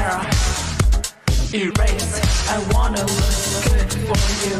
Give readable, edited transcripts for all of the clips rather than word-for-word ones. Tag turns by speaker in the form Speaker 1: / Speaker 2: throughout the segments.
Speaker 1: mascara. Erase, I wanna look good for you.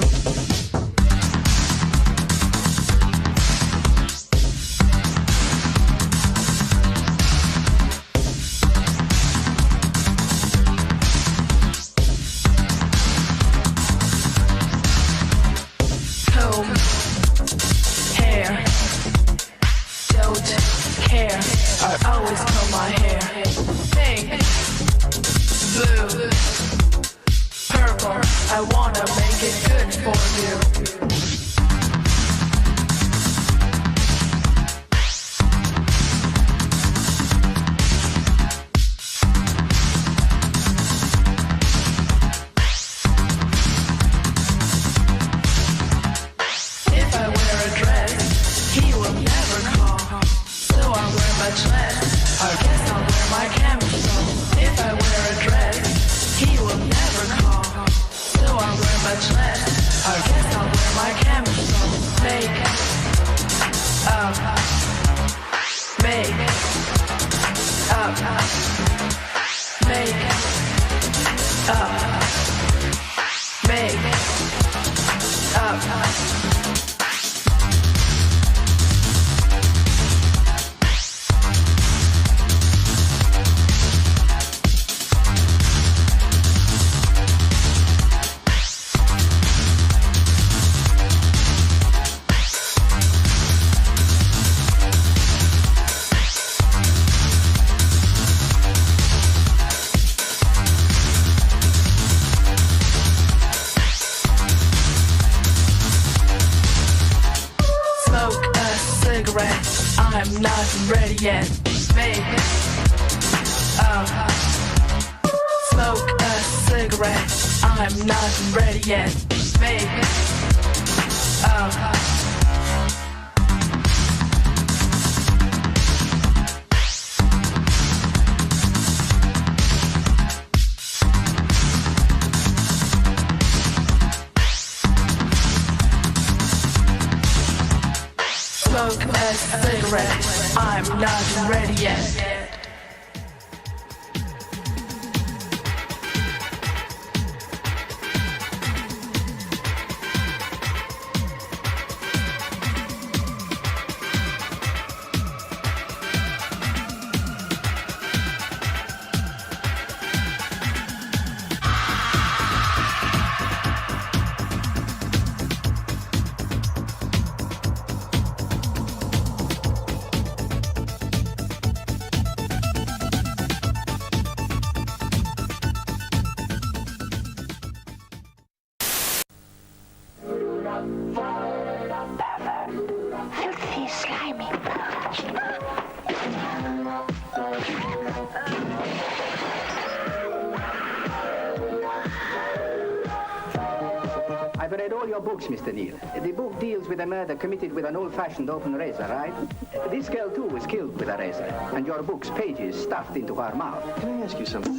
Speaker 1: I'm not ready yet, baby. Smoke a cigarette. I'm not ready yet, baby. Smoke a cigarette. I'm not ready yet.
Speaker 2: Filthy, slimy.
Speaker 3: I've read all your books, Mr. Neal. The book deals with a murder committed with an old-fashioned open razor, right? This girl, too, was killed with a razor, and your book's pages stuffed into her mouth.
Speaker 4: Can I ask you something?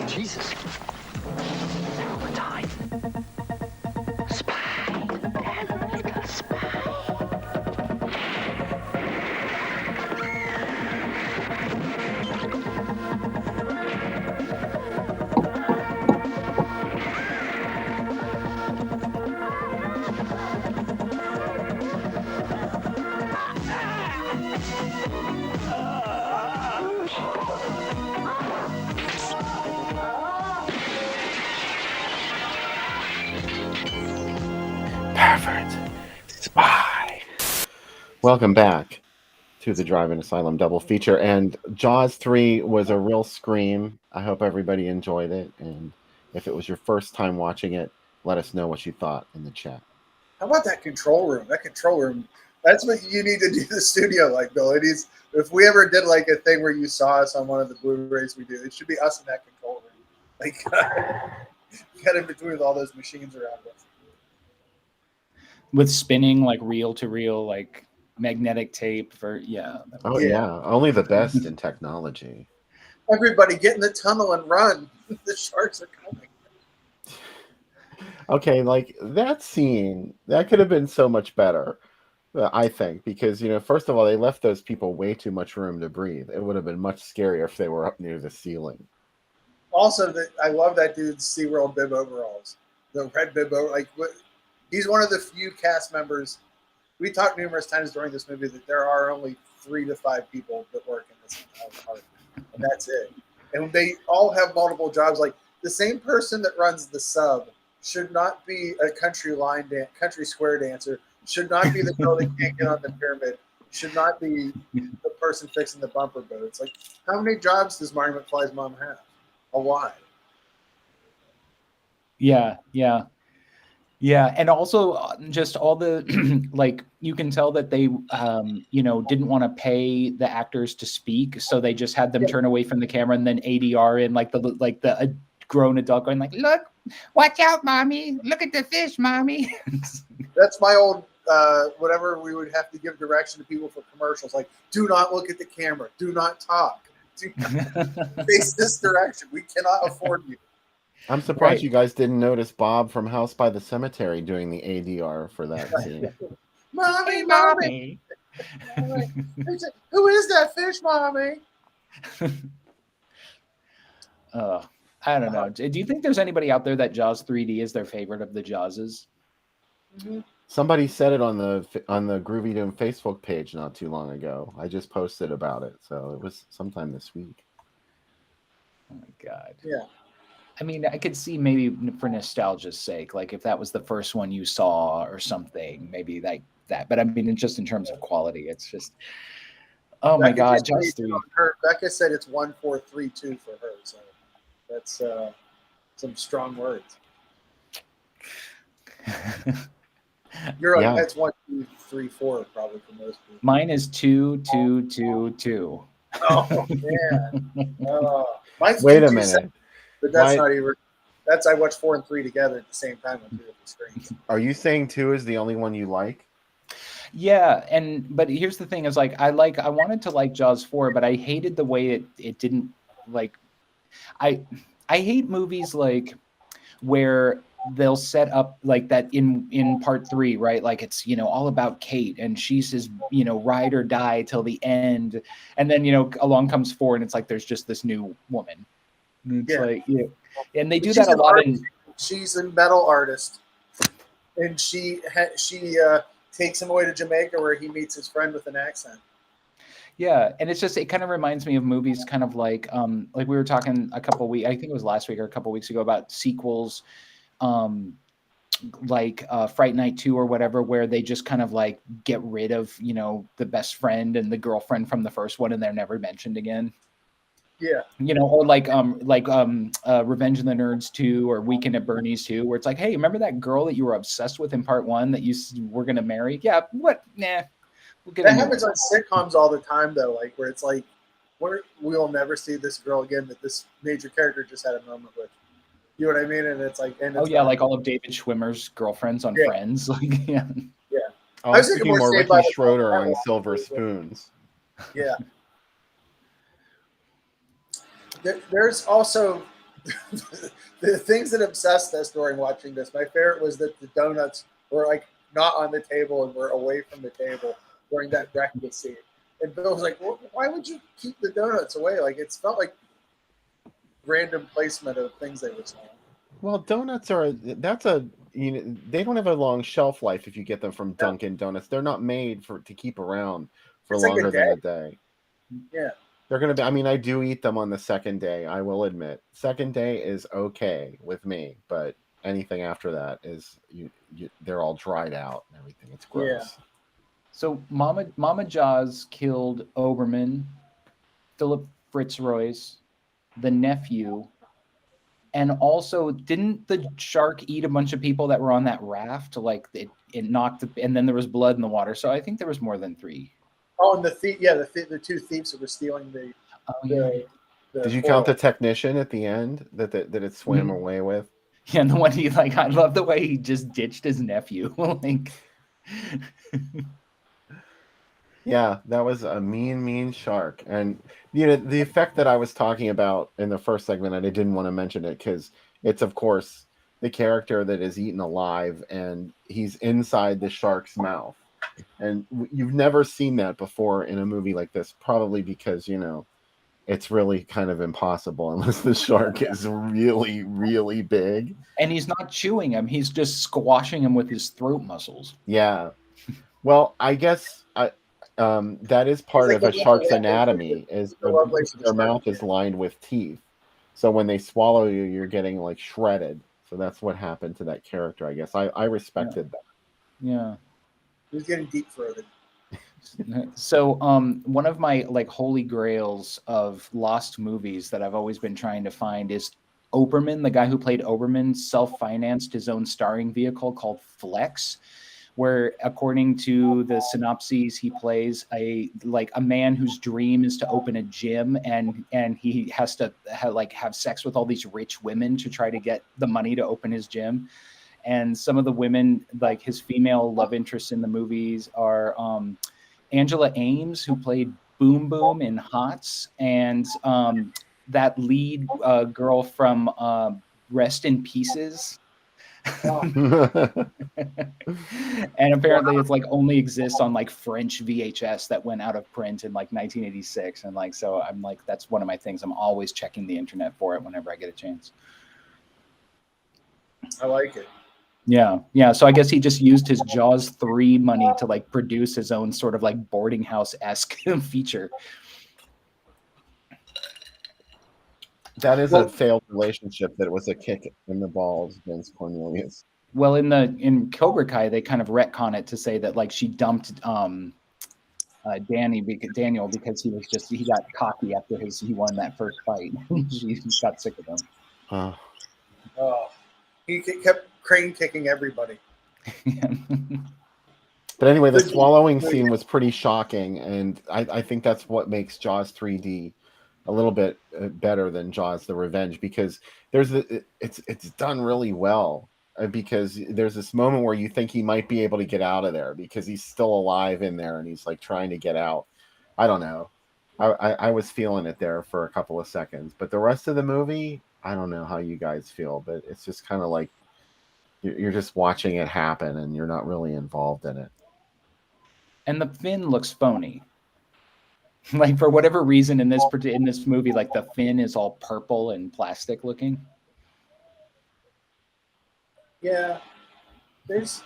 Speaker 4: Jesus.
Speaker 3: All the time. Spy. Damn little spy.
Speaker 5: Spy. Welcome back to the Drive-In Asylum double feature. And Jaws 3 was a real scream. I hope everybody enjoyed it. And if it was your first time watching it, let us know what you thought in the chat.
Speaker 6: How about that control room? That control room, that's what you need to do the studio like, Bill. It is, if we ever did like a thing where you saw us on one of the Blu-rays we do, it should be us in that control room. Like, got in between with all those machines around us.
Speaker 7: With spinning, like reel-to-reel, like magnetic tape for, yeah.
Speaker 5: Oh, yeah. Only the best in technology.
Speaker 6: Everybody get in the tunnel and run. The sharks are coming.
Speaker 5: Okay, like that scene, that could have been so much better. I think because first of all, they left those people way too much room to breathe. It would have been much scarier if they were up near the ceiling.
Speaker 6: Also, I love that dude's SeaWorld bib overalls. The red bib over, he's one of the few cast members. We talked numerous times during this movie that there are only 3 to 5 people that work in this entire park, and that's it. And they all have multiple jobs. Like the same person that runs the sub should not be a country square dancer. Should not be the girl that can't get on the pyramid. Should not be the person fixing the bumper boat. It's like, how many jobs does Marty McFly's mom have? A lot.
Speaker 7: Yeah, yeah. Yeah, and also just all the like you can tell that they didn't want to pay the actors to speak, so they just had them turn away from the camera and then ADR in like the grown adult going like, "Look, watch out, mommy! Look at the fish, mommy!"
Speaker 6: That's my old whatever we would have to give direction to people for commercials. Like, do not look at the camera. Do not talk. Do not face this direction. We cannot afford you.
Speaker 5: I'm surprised you guys didn't notice Bob from House by the Cemetery doing the ADR for that scene.
Speaker 6: Mommy, mommy. Who is that fish, mommy?
Speaker 7: I don't know. Do you think there's anybody out there that Jaws 3D is their favorite of the Jawses?
Speaker 6: Mm-hmm.
Speaker 5: Somebody said it on the Groovy Doom Facebook page not too long ago. I just posted about it, so it was sometime this week.
Speaker 7: Oh my god.
Speaker 6: Yeah.
Speaker 7: I mean, I could see maybe for nostalgia's sake, like if that was the first one you saw or something, maybe like that. But I mean, just in terms of quality, it's just, oh my god, Jaws 3.
Speaker 6: Becca said it's 1432 for her, so that's some strong words. You're like, that's 1, 2, 3, 4 probably for most people.
Speaker 7: Mine is 2, 2, 2, 2.
Speaker 6: Oh man. Mine's
Speaker 5: Wait
Speaker 6: 2,
Speaker 5: a
Speaker 6: 2,
Speaker 5: minute.
Speaker 6: 7, but that's not even. That's I watched 4 and 3 together at the same time on 2 different screens.
Speaker 5: Are you saying 2 is the only one you like?
Speaker 7: Yeah, but here's the thing: is like I wanted to like Jaws 4, but I hated the way it didn't like. I hate movies like where they'll set up like that in part 3, right? Like it's all about Kate and she's his ride or die till the end, and then along comes 4 and it's like there's just this new woman. And it's like and they do that a lot.
Speaker 6: She's a metal artist, and she takes him away to Jamaica where he meets his friend with an accent.
Speaker 7: Yeah, and it kind of reminds me of movies kind of like we were talking a couple weeks, I think it was last week or a couple weeks ago, about sequels like Fright Night 2 or whatever, where they just kind of like get rid of the best friend and the girlfriend from the first one and they're never mentioned again.
Speaker 6: Yeah.
Speaker 7: Or like Revenge of the Nerds 2 or Weekend at Bernie's 2, where it's like, hey, remember that girl that you were obsessed with in part 1 that you were gonna marry? Yeah, what? Nah.
Speaker 6: That happens on sitcoms all the time, though. Like where it's like, we'll never see this girl again that this major character just had a moment with. You know what I mean? And it's like,
Speaker 7: like all of David Schwimmer's girlfriends on Friends. Like, yeah.
Speaker 5: I was thinking more Ricky Schroeder on Silver Spoons.
Speaker 6: Yeah. There's also the things that obsessed us during watching this. My favorite was that the donuts were like not on the table and were away from the table during that breakfast scene. And Bill was like, well, why would you keep the donuts away? Like it felt like random placement of things they were selling.
Speaker 5: Well, donuts they don't have a long shelf life if you get them from Dunkin' Donuts. They're not made to keep around for longer than a day.
Speaker 6: Yeah.
Speaker 5: They're going to be, I mean, I do eat them on the second day, I will admit. Second day is okay with me, but anything after that is, they're all dried out and everything. It's gross.
Speaker 7: Yeah. So Mama Jaws killed Oberman, Philip Fitzroy's, the nephew, and also didn't the shark eat a bunch of people that were on that raft? Like it knocked, and then there was blood in the water. So I think there was more than 3.
Speaker 6: Oh, and the 2 thieves that were stealing the
Speaker 5: Did you count the technician at the end that it swam away with?
Speaker 7: Yeah, and the one I love the way he just ditched his nephew. Like,
Speaker 5: yeah, that was a mean shark. And the effect that I was talking about in the first segment, and I didn't want to mention it because it's of course the character that is eaten alive and he's inside the shark's mouth. And you've never seen that before in a movie like this, probably because, it's really kind of impossible unless the shark is really, really big.
Speaker 7: And he's not chewing him; he's just squashing him with his throat muscles.
Speaker 5: Yeah. Well, I guess that is part of a shark's anatomy. Is their mouth is lined with teeth, so when they swallow you, you're getting like shredded. So that's what happened to that character. I guess I respected that.
Speaker 7: Yeah.
Speaker 6: He was getting deep throated.
Speaker 7: So one of my like holy grails of lost movies that I've always been trying to find is Oberman. The guy who played Oberman self-financed his own starring vehicle called Flex, where according to the synopses, he plays a man whose dream is to open a gym, and he has to have sex with all these rich women to try to get the money to open his gym. And some of the women, like his female love interests in the movies, are Angela Ames, who played Boom Boom in Hots, and that lead girl from Rest in Pieces. And apparently it's like only exists on like French VHS that went out of print in like 1986. And like, so I'm like, that's one of my things. I'm always checking the internet for it whenever I get a chance.
Speaker 6: I like it.
Speaker 7: Yeah. So I guess he just used his Jaws 3 money to like produce his own sort of like boarding house-esque feature.
Speaker 5: That is a failed relationship. That was a kick in the balls, Vince Cornelius.
Speaker 7: Well, in Cobra Kai, they kind of retcon it to say that like she dumped Daniel because he got cocky after he won that first fight. She got sick of him.
Speaker 6: He kept crane kicking everybody.
Speaker 5: But anyway, the swallowing scene was pretty shocking, and I think that's what makes Jaws 3D a little bit better than Jaws: The Revenge, because it's done really well. Because there's this moment where you think he might be able to get out of there because he's still alive in there and he's like trying to get out. I don't know. I was feeling it there for a couple of seconds, but the rest of the movie, I don't know how you guys feel, but it's just kind of like you're just watching it happen and you're not really involved in it.
Speaker 7: And the fin looks phony. Like for whatever reason in this movie, like the fin is all purple and plastic looking.
Speaker 6: Yeah. There's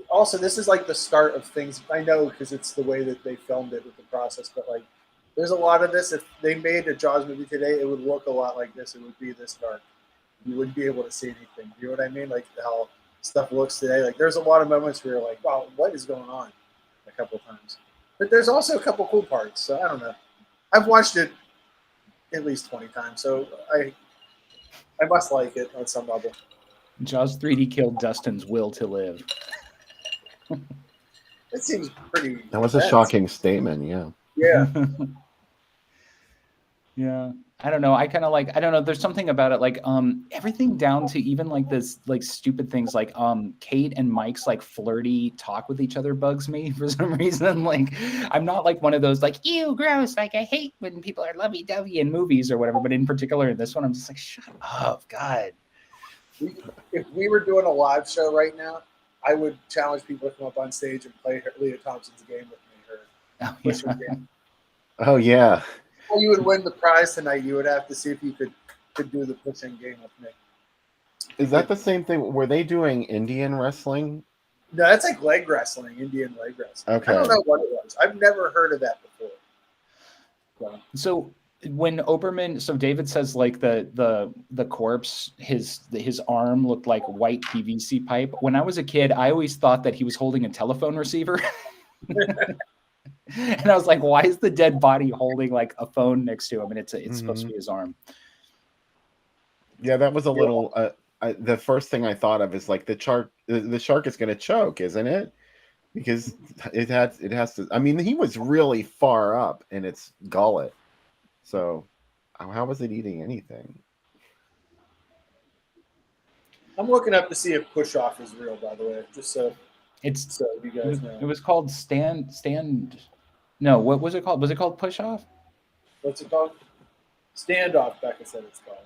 Speaker 6: also, this is like the start of things. I know because it's the way that they filmed it with the process, but like there's a lot of this. If they made a Jaws movie today, it would look a lot like this. It would be this dark. You wouldn't be able to see anything. You know what I mean? Like how stuff looks today. Like there's a lot of moments where you're like, wow, what is going on? A couple of times. But there's also a couple cool parts. So I don't know. I've watched it at least 20 times, so I must like it on some level.
Speaker 7: Jaws 3D killed Dustin's will to live.
Speaker 6: It seems pretty.
Speaker 5: That was a shocking statement. Yeah.
Speaker 6: Yeah.
Speaker 7: Yeah. I don't know. I don't know. There's something about it, like everything down to even like this, like stupid things like Kate and Mike's like flirty talk with each other bugs me for some reason. Like I'm not like one of those like, ew, gross. Like I hate when people are lovey-dovey in movies or whatever. But in particular in this one, I'm just like, shut up, God.
Speaker 6: If we were doing a live show right now, I would challenge people to come up on stage and play Leah Thompson's game with me.
Speaker 5: Oh yeah.
Speaker 6: Well, you would win the prize tonight. You would have to see if you could do the pushing game with me.
Speaker 5: Is that the same thing? Were they doing Indian wrestling?
Speaker 6: No, that's like leg wrestling, Indian leg wrestling.
Speaker 5: Okay.
Speaker 6: I don't know what it was. I've never heard of that before.
Speaker 7: So when Oberman, so David says like the corpse, his arm looked like white PVC pipe. When I was a kid, I always thought that he was holding a telephone receiver. And I was like, why is the dead body holding like a phone next to him? And it's supposed to be his arm.
Speaker 5: Yeah, that was a little. The first thing I thought of is like the shark is going to choke, isn't it? Because it has to. I mean, he was really far up in its gullet, so how was it eating anything?
Speaker 6: I'm looking up to see if push off is real. By the way, just so you guys know.
Speaker 7: It was called stand. No, what was it called? Was it called push off?
Speaker 6: What's it called? Standoff, Becca said it's called.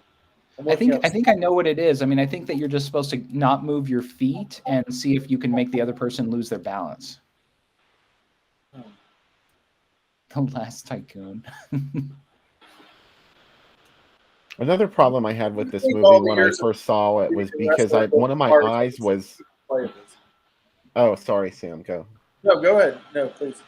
Speaker 7: I think I know what it is. I mean, I think that you're just supposed to not move your feet and see if you can make the other person lose their balance. The Last Tycoon.
Speaker 5: Another problem I had with this movie when I first saw it was because one of my eyes was. Oh, sorry, Sam. Go.
Speaker 6: No, go ahead. No, please.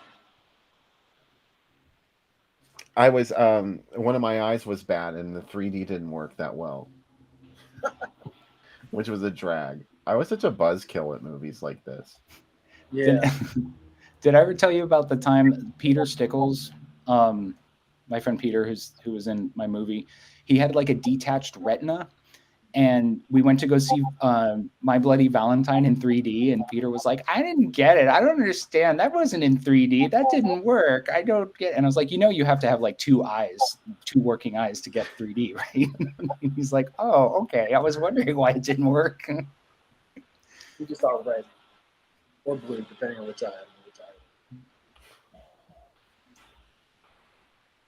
Speaker 5: I was one of my eyes was bad, and the 3D didn't work that well, which was a drag. I was such a buzzkill at movies like this.
Speaker 6: Yeah.
Speaker 7: Did I ever tell you about the time Peter Stickles, my friend Peter, who was in my movie, he had like a detached retina, and we went to go see My Bloody Valentine in 3D, and Peter was like, I didn't get it. I don't understand. That wasn't in 3D. That didn't work. I don't get it. And I was like, you have to have like two working eyes to get 3D, right? And he's like, oh, okay. I was wondering why it didn't work.
Speaker 6: You just saw red or blue, depending on which eye.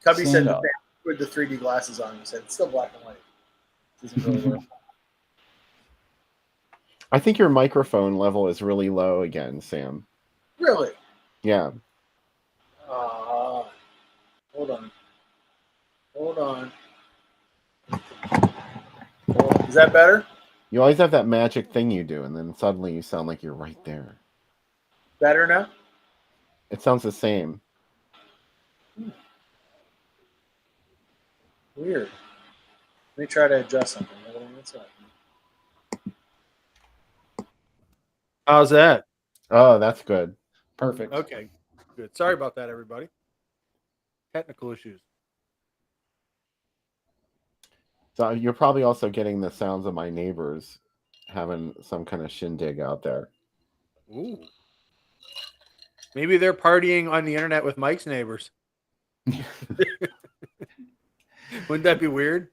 Speaker 6: Cubby said with the 3D glasses on, he said it's still black and white. Doesn't really work.
Speaker 5: I think your microphone level is really low again, Sam.
Speaker 6: Really?
Speaker 5: Yeah.
Speaker 6: Hold on. Is that better?
Speaker 5: You always have that magic thing you do, and then suddenly you sound like you're right there.
Speaker 6: Better now?
Speaker 5: It sounds the same.
Speaker 6: Weird. Let me try to adjust something. How's that?
Speaker 5: Oh, that's good.
Speaker 7: Perfect.
Speaker 6: Okay, good. Sorry about that, everybody. Technical issues.
Speaker 5: So you're probably also getting the sounds of my neighbors having some kind of shindig out there.
Speaker 6: Ooh. Maybe they're partying on the internet with Mike's neighbors. Wouldn't that be weird?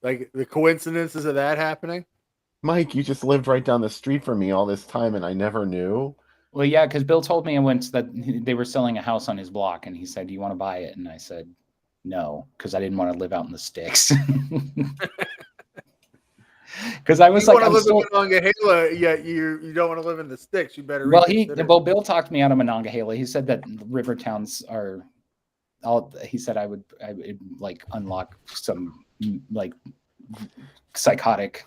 Speaker 6: Like the coincidences of that happening?
Speaker 5: Mike, you just lived right down the street from me all this time and I never knew.
Speaker 7: Well, yeah, because Bill told me once that they were selling a house on his block, and he said, do you want to buy it? And I said, no, because I didn't want to live out in the sticks. Because I was
Speaker 6: you
Speaker 7: like,
Speaker 6: want to live in Monongahela, yet you don't want to live in the sticks. You better.
Speaker 7: Well, Bill talked me out of Monongahela. He said that river towns are. He said I would like unlock some like psychotic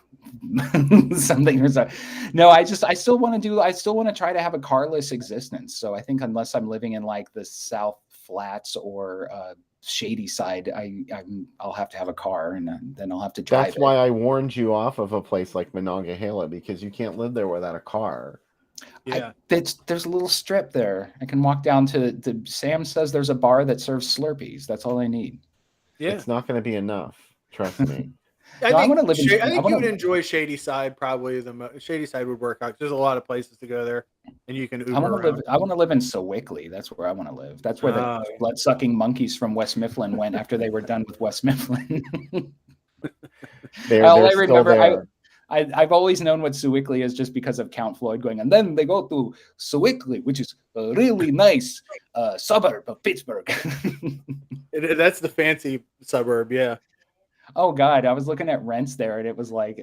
Speaker 7: something or something. No, I still want to try to have a carless existence. So I think unless I'm living in like the South Flats or Shady Side, I'll have to have a car, and then I'll have to drive.
Speaker 5: That's why I warned you off of a place like Monongahela, because you can't live there without a car.
Speaker 6: Yeah,
Speaker 7: there's a little strip there. I can walk down to Sam says there's a bar that serves Slurpees. That's all I need.
Speaker 5: Yeah, it's not going to be enough. Trust me.
Speaker 6: I think you would enjoy Shady Side. Probably Shady Side would work out. There's a lot of places to go there, and you can Uber around.
Speaker 7: I want to live in Sewickley. That's where I want to live. That's where the blood-sucking monkeys from West Mifflin went after they were done with West Mifflin. I remember. I've always known what Sewickley is just because of Count Floyd going, and then they go to Sewickley, which is a really nice suburb of Pittsburgh.
Speaker 6: That's the fancy suburb, yeah.
Speaker 7: Oh God, I was looking at rents there, and it was like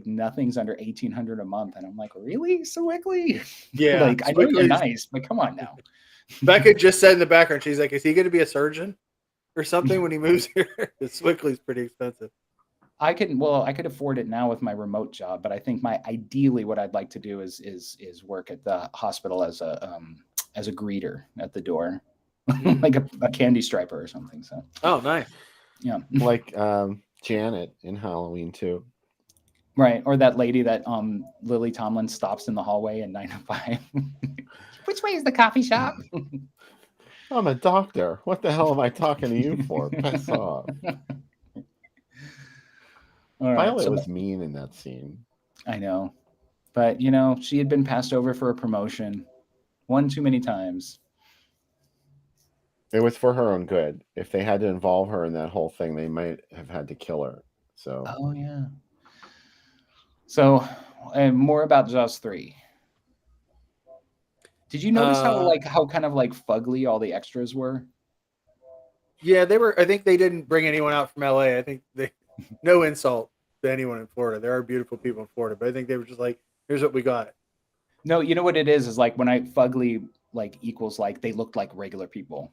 Speaker 7: nothing's under $1,800 a month, and I'm like, really, Sewickley?
Speaker 6: Yeah,
Speaker 7: like I know you're nice, but come on now.
Speaker 6: Becca just said in the background, she's like, is he going to be a surgeon or something when he moves here? Sewickley's pretty expensive.
Speaker 7: I could afford it now with my remote job, but I think ideally what I'd like to do is work at the hospital as a greeter at the door, like a candy striper or something. So.
Speaker 6: Oh, nice.
Speaker 7: Yeah,
Speaker 5: like Janet in Halloween too.
Speaker 7: Right, or that lady that Lily Tomlin stops in the hallway in 9 to 5. Which way is the coffee shop?
Speaker 5: I'm a doctor. What the hell am I talking to you for? Piss off. Right, Violet was mean in that scene.
Speaker 7: I know. But, she had been passed over for a promotion one too many times.
Speaker 5: It was for her own good. If they had to involve her in that whole thing, they might have had to kill her. So.
Speaker 7: Oh, yeah. So, more about Jaws 3. Did you notice how kind of like fugly all the extras were?
Speaker 6: Yeah, they were. I think they didn't bring anyone out from LA. I think no insult.
Speaker 4: to anyone in Florida. There are beautiful people in Florida, but I think they were just like, here's what we got.
Speaker 7: No, you know what it is like when I fugly like equals like they looked like regular people.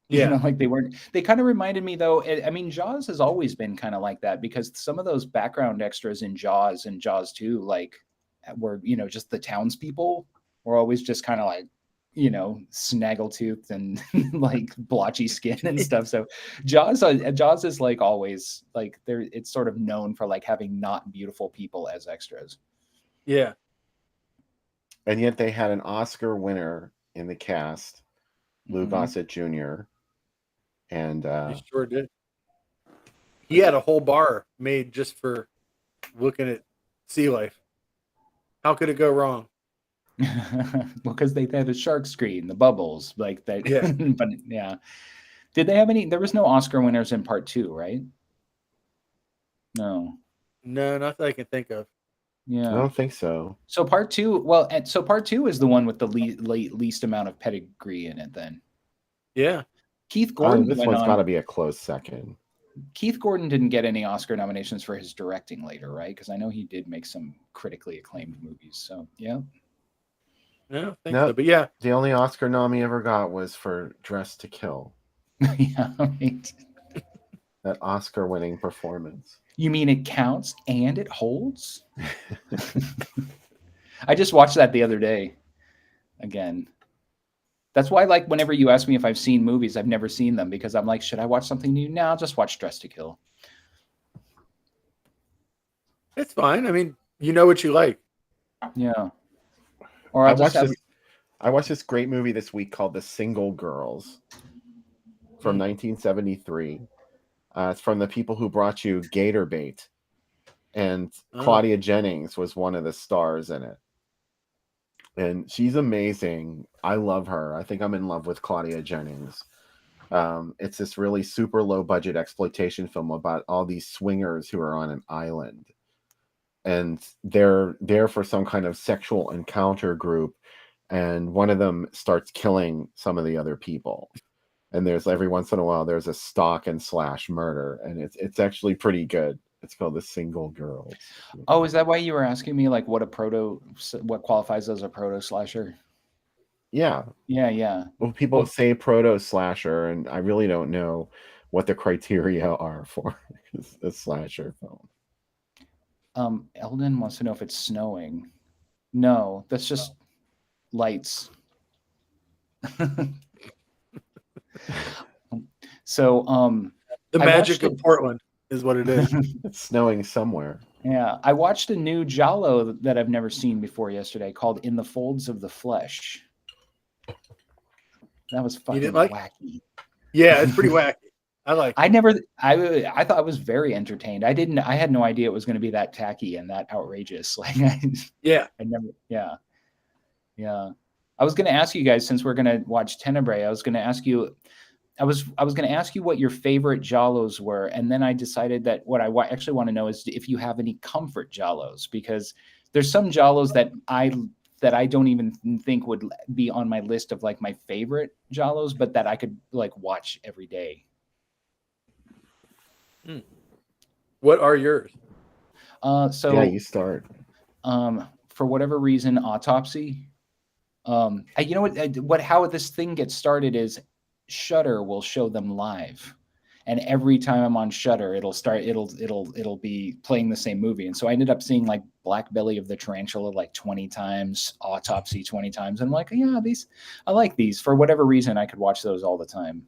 Speaker 7: You
Speaker 4: Yeah.
Speaker 7: know, like they weren't. They kind of reminded me though. I mean, Jaws has always been kind of like that because some of those background extras in Jaws and Jaws 2, like were just the townspeople were always just kind of like snaggletooth and like blotchy skin and stuff. So Jaws is like always like there. It's sort of known for like having not beautiful people as extras.
Speaker 4: Yeah.
Speaker 5: And yet they had an Oscar winner in the cast, Lou Gossett Jr. And
Speaker 4: He sure did. He had a whole bar made just for looking at sea life. How could it go wrong?
Speaker 7: Well, because they had a shark screen, the bubbles, like that.
Speaker 4: Yeah.
Speaker 7: But yeah. Did they have any? There was no Oscar winners in part 2, right? No.
Speaker 4: No, not that I can think of.
Speaker 7: Yeah.
Speaker 5: I don't think so.
Speaker 7: So part 2, well, so part 2 is the one with the least amount of pedigree in it then.
Speaker 4: Yeah.
Speaker 7: Keith Gordon
Speaker 5: This one's got to be a close second.
Speaker 7: Keith Gordon didn't get any Oscar nominations for his directing later, right? Because I know he did make some critically acclaimed movies. So, yeah.
Speaker 4: I don't think so, but yeah.
Speaker 5: The only Oscar nom he ever got was for Dress to Kill.
Speaker 7: Yeah, right.
Speaker 5: That Oscar-winning performance.
Speaker 7: You mean it counts and it holds? I just watched that the other day. Again. That's why, like, whenever you ask me if I've seen movies, I've never seen them because I'm like, should I watch something new? No, I'll just watch Dress to Kill.
Speaker 4: It's fine. I mean, you know what you like.
Speaker 7: Yeah. Or
Speaker 5: I watched this great movie this week called The Single Girls from 1973. It's from the people who brought you Gator Bait. And Claudia Jennings was one of the stars in it. And she's amazing. I love her. I think I'm in love with Claudia Jennings. It's this really super low budget exploitation film about all these swingers who are on an island. And they're there for some kind of sexual encounter group. And one of them starts killing some of the other people. And there's every once in a while, there's a stalk and slash murder. And it's actually pretty good. It's called The Single Girls.
Speaker 7: Oh, is that why you were asking me like what qualifies as a proto slasher?
Speaker 5: Yeah.
Speaker 7: Yeah.
Speaker 5: Well, people say proto slasher, and I really don't know what the criteria are for a slasher film.
Speaker 7: Eldon wants to know if it's snowing. No, that's just lights. So
Speaker 4: the magic of Portland is what it is.
Speaker 5: It's snowing somewhere.
Speaker 7: Yeah, I watched a new Giallo that I've never seen before yesterday called In the Folds of the Flesh. That was fucking wacky.
Speaker 4: Yeah, it's pretty wacky. I like it.
Speaker 7: I thought I was very entertained. I had no idea it was going to be that tacky and that outrageous. Like
Speaker 4: yeah.
Speaker 7: I was going to ask you guys, since we're going to watch Tenebrae, I was going to ask you what your favorite Giallos were, and then I decided that what I actually want to know is if you have any comfort Giallos, because there's some Giallos that I don't even think would be on my list of like my favorite Giallos, but that I could like watch every day.
Speaker 4: What are yours?
Speaker 7: So
Speaker 5: yeah, you start.
Speaker 7: For whatever reason, Autopsy. You know what? How this thing gets started is Shudder will show them live, and every time I'm on Shudder, it'll be playing the same movie. And so I ended up seeing like Black Belly of the Tarantula like 20 times, Autopsy 20 times. And I'm like, yeah, I like these. For whatever reason, I could watch those all the time.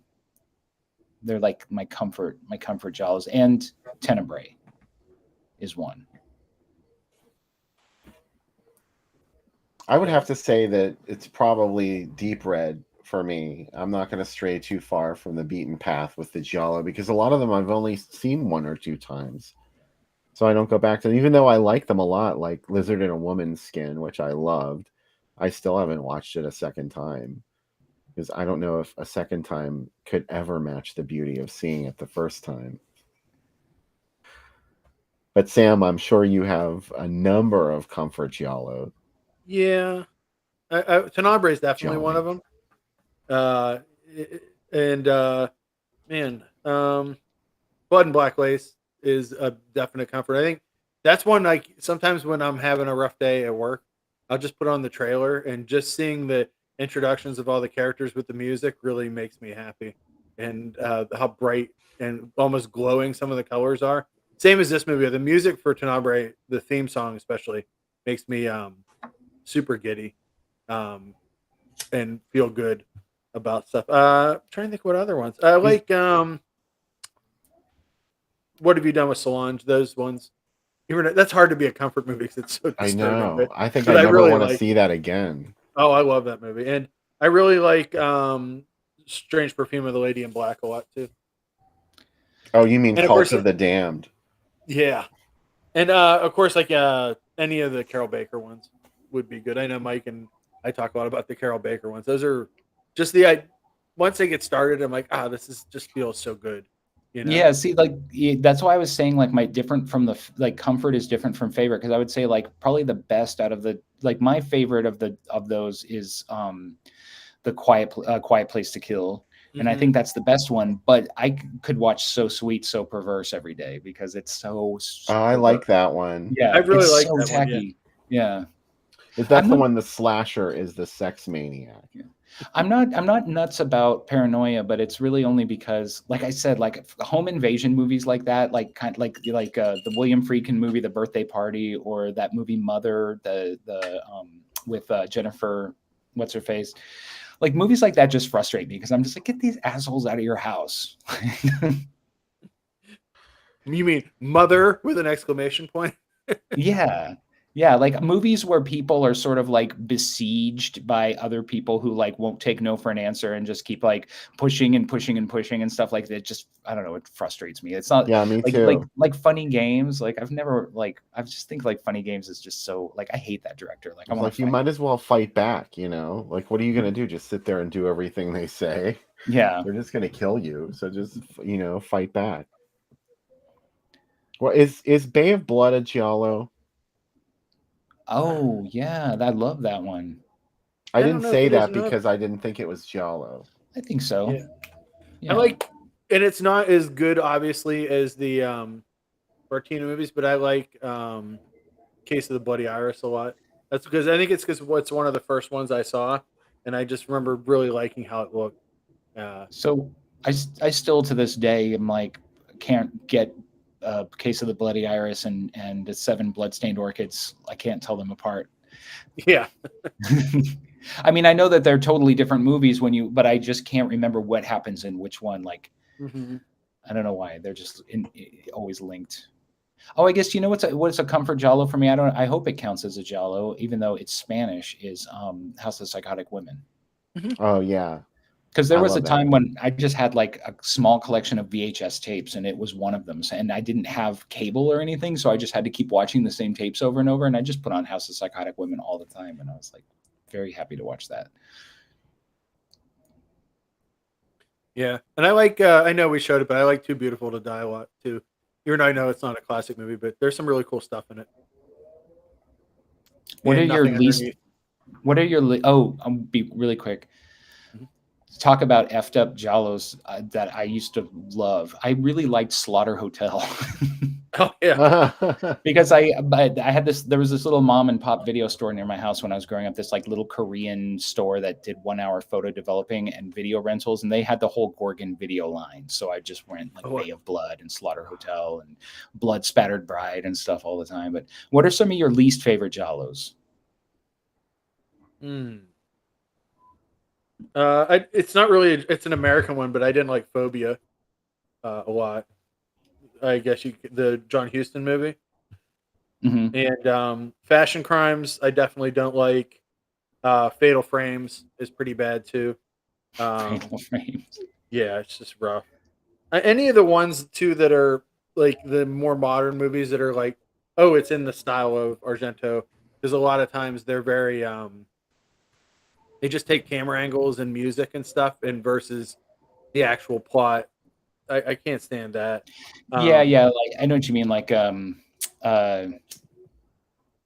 Speaker 7: They're like my comfort Giallos. And Tenebrae is one.
Speaker 5: I would have to say that it's probably Deep Red for me. I'm not going to stray too far from the beaten path with the Giallo because a lot of them I've only seen one or two times. So I don't go back to them. Even though I like them a lot, like Lizard in a Woman's Skin, which I loved, I still haven't watched it a second time because I don't know if a second time could ever match the beauty of seeing it the first time. But Sam, I'm sure you have a number of comfort Giallo.
Speaker 4: Yeah. Tenebrae is definitely one of them. Blood and Black Lace is a definite comfort. I think That's one, like, sometimes when I'm having a rough day at work, I'll just put on the trailer, and just seeing the introductions of all the characters with the music really makes me happy. And how bright and almost glowing some of the colors are. Same as this movie. The music for Tenebrae, the theme song especially, makes me super giddy and feel good about stuff. Trying to think what other ones. I like What Have You Done with Solange? Those ones. That's hard to be a comfort movie because it's so
Speaker 5: I
Speaker 4: disturbing.
Speaker 5: know. I think
Speaker 4: But
Speaker 5: I
Speaker 4: I
Speaker 5: never
Speaker 4: really
Speaker 5: want to
Speaker 4: like.
Speaker 5: see that again.
Speaker 4: Oh, I love that movie, and I really like Strange Perfume of the Lady in Black a lot too.
Speaker 5: Oh, you mean
Speaker 4: And of
Speaker 5: Cult
Speaker 4: course,
Speaker 5: of the Damned?
Speaker 4: yeah, and of course, like any of the Carol Baker ones would be good. I know Mike and I talk a lot about the Carol Baker ones. Those are just once they get started, I'm like, this is just feels so good, you know.
Speaker 7: Yeah, see, like that's why I was saying like my different from the like comfort is different from favorite, because I would say like probably the best out of the like my favorite of those is the Quiet Place to Kill, and I
Speaker 4: Mhm.
Speaker 7: think that's the best one. But could watch So Sweet, So Perverse every day because it's so
Speaker 5: Oh, I
Speaker 7: perverse.
Speaker 5: like that one.
Speaker 4: I
Speaker 7: Yeah,
Speaker 4: really
Speaker 7: it's
Speaker 4: like
Speaker 7: so
Speaker 4: that one. Yeah.
Speaker 7: tacky. Yeah,
Speaker 5: Is that
Speaker 7: I'm
Speaker 5: the
Speaker 7: not
Speaker 5: one the slasher is the sex maniac?
Speaker 7: I'm not nuts about paranoia, but it's really only because, like I said, like home invasion movies like that, like the William Friedkin movie, The Birthday Party, or that movie Mother, the with Jennifer, what's her face, like movies like that just frustrate me because I'm just like, get these assholes out of your house.
Speaker 4: You mean Mother with an exclamation point?
Speaker 7: Yeah. Yeah, like movies where people are sort of like besieged by other people who like won't take no for an answer and just keep like pushing and pushing and pushing and stuff like that. Just I don't know, it frustrates me. It's not
Speaker 5: Yeah, me
Speaker 7: like
Speaker 5: too.
Speaker 7: funny games. Like I've never like I just think like funny games is just so like I hate that director. Like I
Speaker 5: It's
Speaker 7: want
Speaker 5: like
Speaker 7: to
Speaker 5: you
Speaker 7: fight.
Speaker 5: might as well fight back, you know? Like what are you gonna do? Just sit there and do everything they say?
Speaker 7: Yeah.
Speaker 5: They're just gonna kill you. So just fight back. Well, is Bay of Blood a giallo?
Speaker 7: Oh yeah, I love that one.
Speaker 5: I
Speaker 4: I don't
Speaker 5: didn't
Speaker 4: know if
Speaker 5: say
Speaker 4: it is
Speaker 5: that
Speaker 4: or not.
Speaker 5: because I didn't think it was giallo.
Speaker 7: I think so.
Speaker 4: Yeah. I
Speaker 7: Yeah.
Speaker 4: like, and it's not as good, obviously, as the Martina movies, but I like Case of the Bloody Iris a lot. That's because I think it's because it's one of the first ones I saw, and I just remember really liking how it looked.
Speaker 7: So I still to this day am like can't get Case of the Bloody Iris and the Seven Bloodstained Orchids. I can't tell them apart.
Speaker 4: Yeah,
Speaker 7: I mean, I know that they're totally different movies but I just can't remember what happens in which one. Like,
Speaker 4: hmm
Speaker 7: I don't know why they're just always linked. Oh, I guess you know what's a comfort giallo for me. I hope it counts as a giallo, even though it's Spanish. Is House of Psychotic Women.
Speaker 5: Oh yeah.
Speaker 7: Because
Speaker 5: I
Speaker 7: there was a
Speaker 5: love that
Speaker 7: time
Speaker 5: movie.
Speaker 7: when I just had like a small collection of VHS tapes, and it was one of them. And I didn't have cable or anything, so I just had to keep watching the same tapes over and over. And I just put on House of Psychotic Women all the time, and I was like very happy to watch that.
Speaker 4: yeah, and I like. I know we showed it, but I like Too Beautiful to Die a lot too. Even though I know it's not a classic movie, but there's some really cool stuff in it.
Speaker 7: What are
Speaker 4: And
Speaker 7: your
Speaker 4: Nothing
Speaker 7: least?
Speaker 4: Underneath.
Speaker 7: What are your? Oh, I'll be really quick.
Speaker 4: Mhm.
Speaker 7: Talk about effed up giallos that I used to love. I really liked Slaughter Hotel.
Speaker 4: Oh yeah,
Speaker 7: Because I had there was this little mom and pop video store near my house when I was growing up, this like little Korean store that did 1 hour photo developing and video rentals, and they had the whole Gorgon video line. So I just went like
Speaker 4: oh,
Speaker 7: Bay of Blood and Slaughter Hotel and Blood Spattered Bride and stuff all the time. But what are some of your least favorite giallos?
Speaker 4: hmm. It's not really. It's an American one, but I didn't like Phobia a lot. I guess the John Huston movie.
Speaker 7: Hmm.
Speaker 4: And Fashion Crimes, I definitely don't like. Fatal Frames is pretty bad too. Um,
Speaker 7: Fatal Frames.
Speaker 4: yeah, it's just rough. Any of the ones too that are like the more modern movies that are like, oh, it's in the style of Argento, because a lot of times they're very they just take camera angles and music and stuff, and versus the actual plot. I can't stand that.
Speaker 7: Yeah,
Speaker 4: Um,
Speaker 7: yeah. Like I know what you mean. Like uh,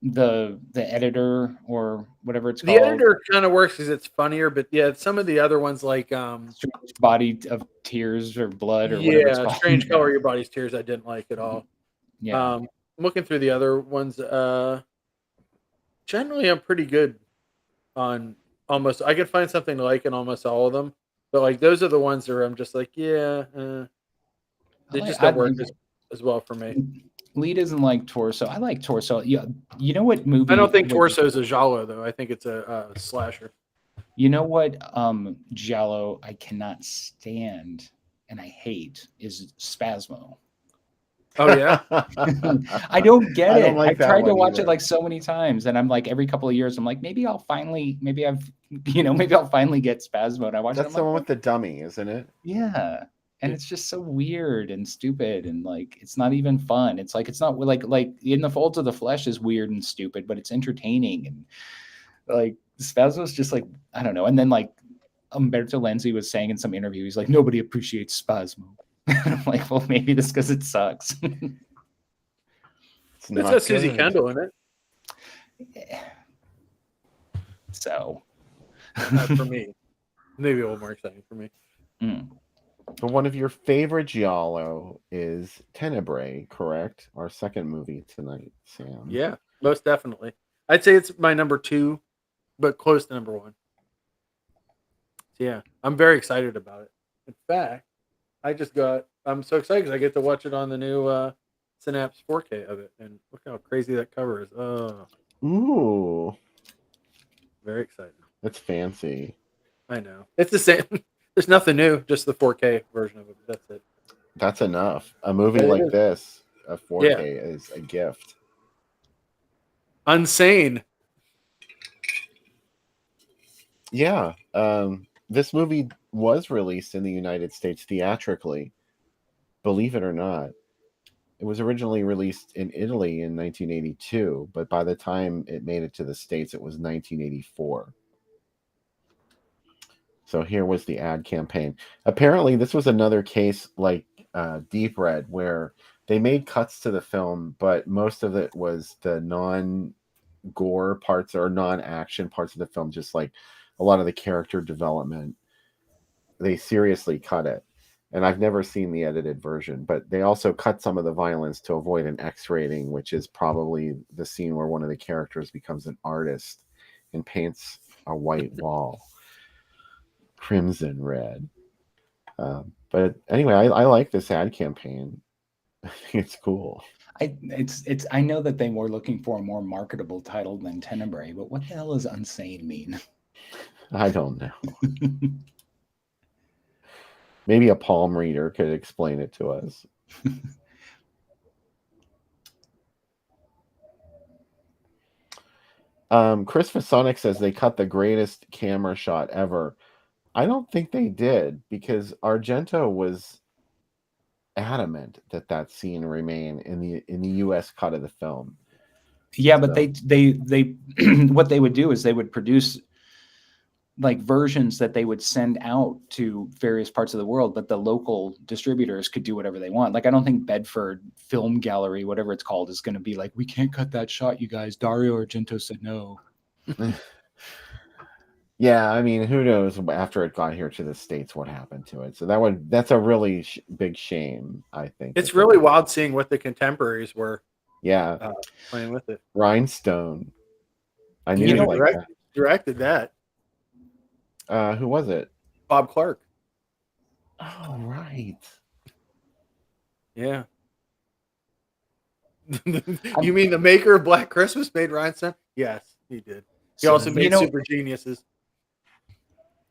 Speaker 7: the editor or whatever it's
Speaker 4: the
Speaker 7: called.
Speaker 4: editor kind of works because it's funnier, but yeah, some of the other ones like
Speaker 7: Strange Body of Tears or Blood or whatever it's
Speaker 4: yeah,
Speaker 7: called.
Speaker 4: Strange
Speaker 7: Yeah.
Speaker 4: Color Your Body's Tears, I didn't like at all.
Speaker 7: Yeah.
Speaker 4: Um, I'm looking through the other ones. Generally, I'm pretty good on almost. I can find something to like in almost all of them, but like those are the ones where I'm just like, yeah,
Speaker 7: I
Speaker 4: they
Speaker 7: like
Speaker 4: just don't work as well for me.
Speaker 7: Lee doesn't like Torso. I like Torso. Yeah, you know what
Speaker 4: I don't
Speaker 7: movie?
Speaker 4: think Torso is a giallo though. I think it's a slasher.
Speaker 7: You know what? Giallo I cannot stand and I hate is Spasmo.
Speaker 4: Oh yeah,
Speaker 7: I don't get
Speaker 5: I don't
Speaker 7: it.
Speaker 5: like
Speaker 7: I've
Speaker 5: that
Speaker 7: tried to
Speaker 5: one
Speaker 7: watch it
Speaker 5: either.
Speaker 7: like so many times, and I'm like every couple of years, I'm like, maybe I'll finally, maybe I've, maybe I'll finally get Spasmo. And I watch it.
Speaker 5: That's
Speaker 7: I'm
Speaker 5: the
Speaker 7: like,
Speaker 5: one with the dummy, isn't it?
Speaker 7: yeah. And it's just so weird and stupid and like it's not even fun. It's like it's not like In the Folds of the Flesh is weird and stupid, but it's entertaining and like Spasmo's just like I don't know. And then like Umberto Lenzi was saying in some interview, he's like nobody appreciates Spasmo. I'm like, well, maybe that's because it sucks.
Speaker 5: It's
Speaker 4: it's
Speaker 5: not
Speaker 4: got Susie
Speaker 5: good.
Speaker 4: Kendall in it.
Speaker 7: So
Speaker 4: For me, maybe a little more exciting for me.
Speaker 5: But one of your favorite giallo is Tenebrae, correct? Our second movie tonight, Sam.
Speaker 4: Yeah, most definitely. I'd say it's my number 2, but close to number 1. So yeah, I'm very excited about it. In fact, I'm so excited because I get to watch it on the new Synapse 4K of it, and look how crazy that cover is. Oh,
Speaker 5: Ooh,
Speaker 4: very excited.
Speaker 5: that's fancy.
Speaker 4: I know. It's the same. There's nothing new, just the 4K version of it. That's it.
Speaker 5: That's enough. A movie
Speaker 4: But it
Speaker 5: like
Speaker 4: is.
Speaker 5: this, a 4K
Speaker 4: Yeah.
Speaker 5: is a gift.
Speaker 4: Unsane.
Speaker 5: Yeah. This movie was released in the United States theatrically, believe it or not. It was originally released in Italy in 1982, but by the time it made it to the States, it was 1984. So here was the ad campaign. Apparently, this was another case like Deep Red, where they made cuts to the film, but most of it was the non-gore parts or non-action parts of the film, just like a lot of the character development. They seriously cut it. And I've never seen the edited version, but they also cut some of the violence to avoid an X rating, which is probably the scene where one of the characters becomes an artist and paints a white wall crimson red. But anyway, I like this ad campaign. I think it's cool.
Speaker 7: I know that they were looking for a more marketable title than Tenebrae, but what the hell does unsane mean?
Speaker 5: I don't know. Maybe a palm reader could explain it to us. Chris Fasonic says they cut the greatest camera shot ever. I don't think they did, because Argento was adamant that that scene remain in the U.S. cut of the film.
Speaker 7: Yeah, but they what they would do is they would produce like versions that they would send out to various parts of the world, but the local distributors could do whatever they want. Like I don't think Bedford Film Gallery, whatever it's called, is going to be like, we can't cut that shot, you guys. Dario Argento said no.
Speaker 5: Yeah, I mean, who knows after it got here to the States what happened to it. So that's a really big shame, I think.
Speaker 4: It's really wild seeing what the contemporaries were.
Speaker 5: Yeah,
Speaker 4: playing with it.
Speaker 5: Rhinestone. I knew you like
Speaker 4: directed that.
Speaker 5: Who was it?
Speaker 4: Bob Clark.
Speaker 5: Oh, right.
Speaker 4: Yeah. You mean the maker of Black Christmas made Rhinestone? Yes, he did. He also made Super Geniuses.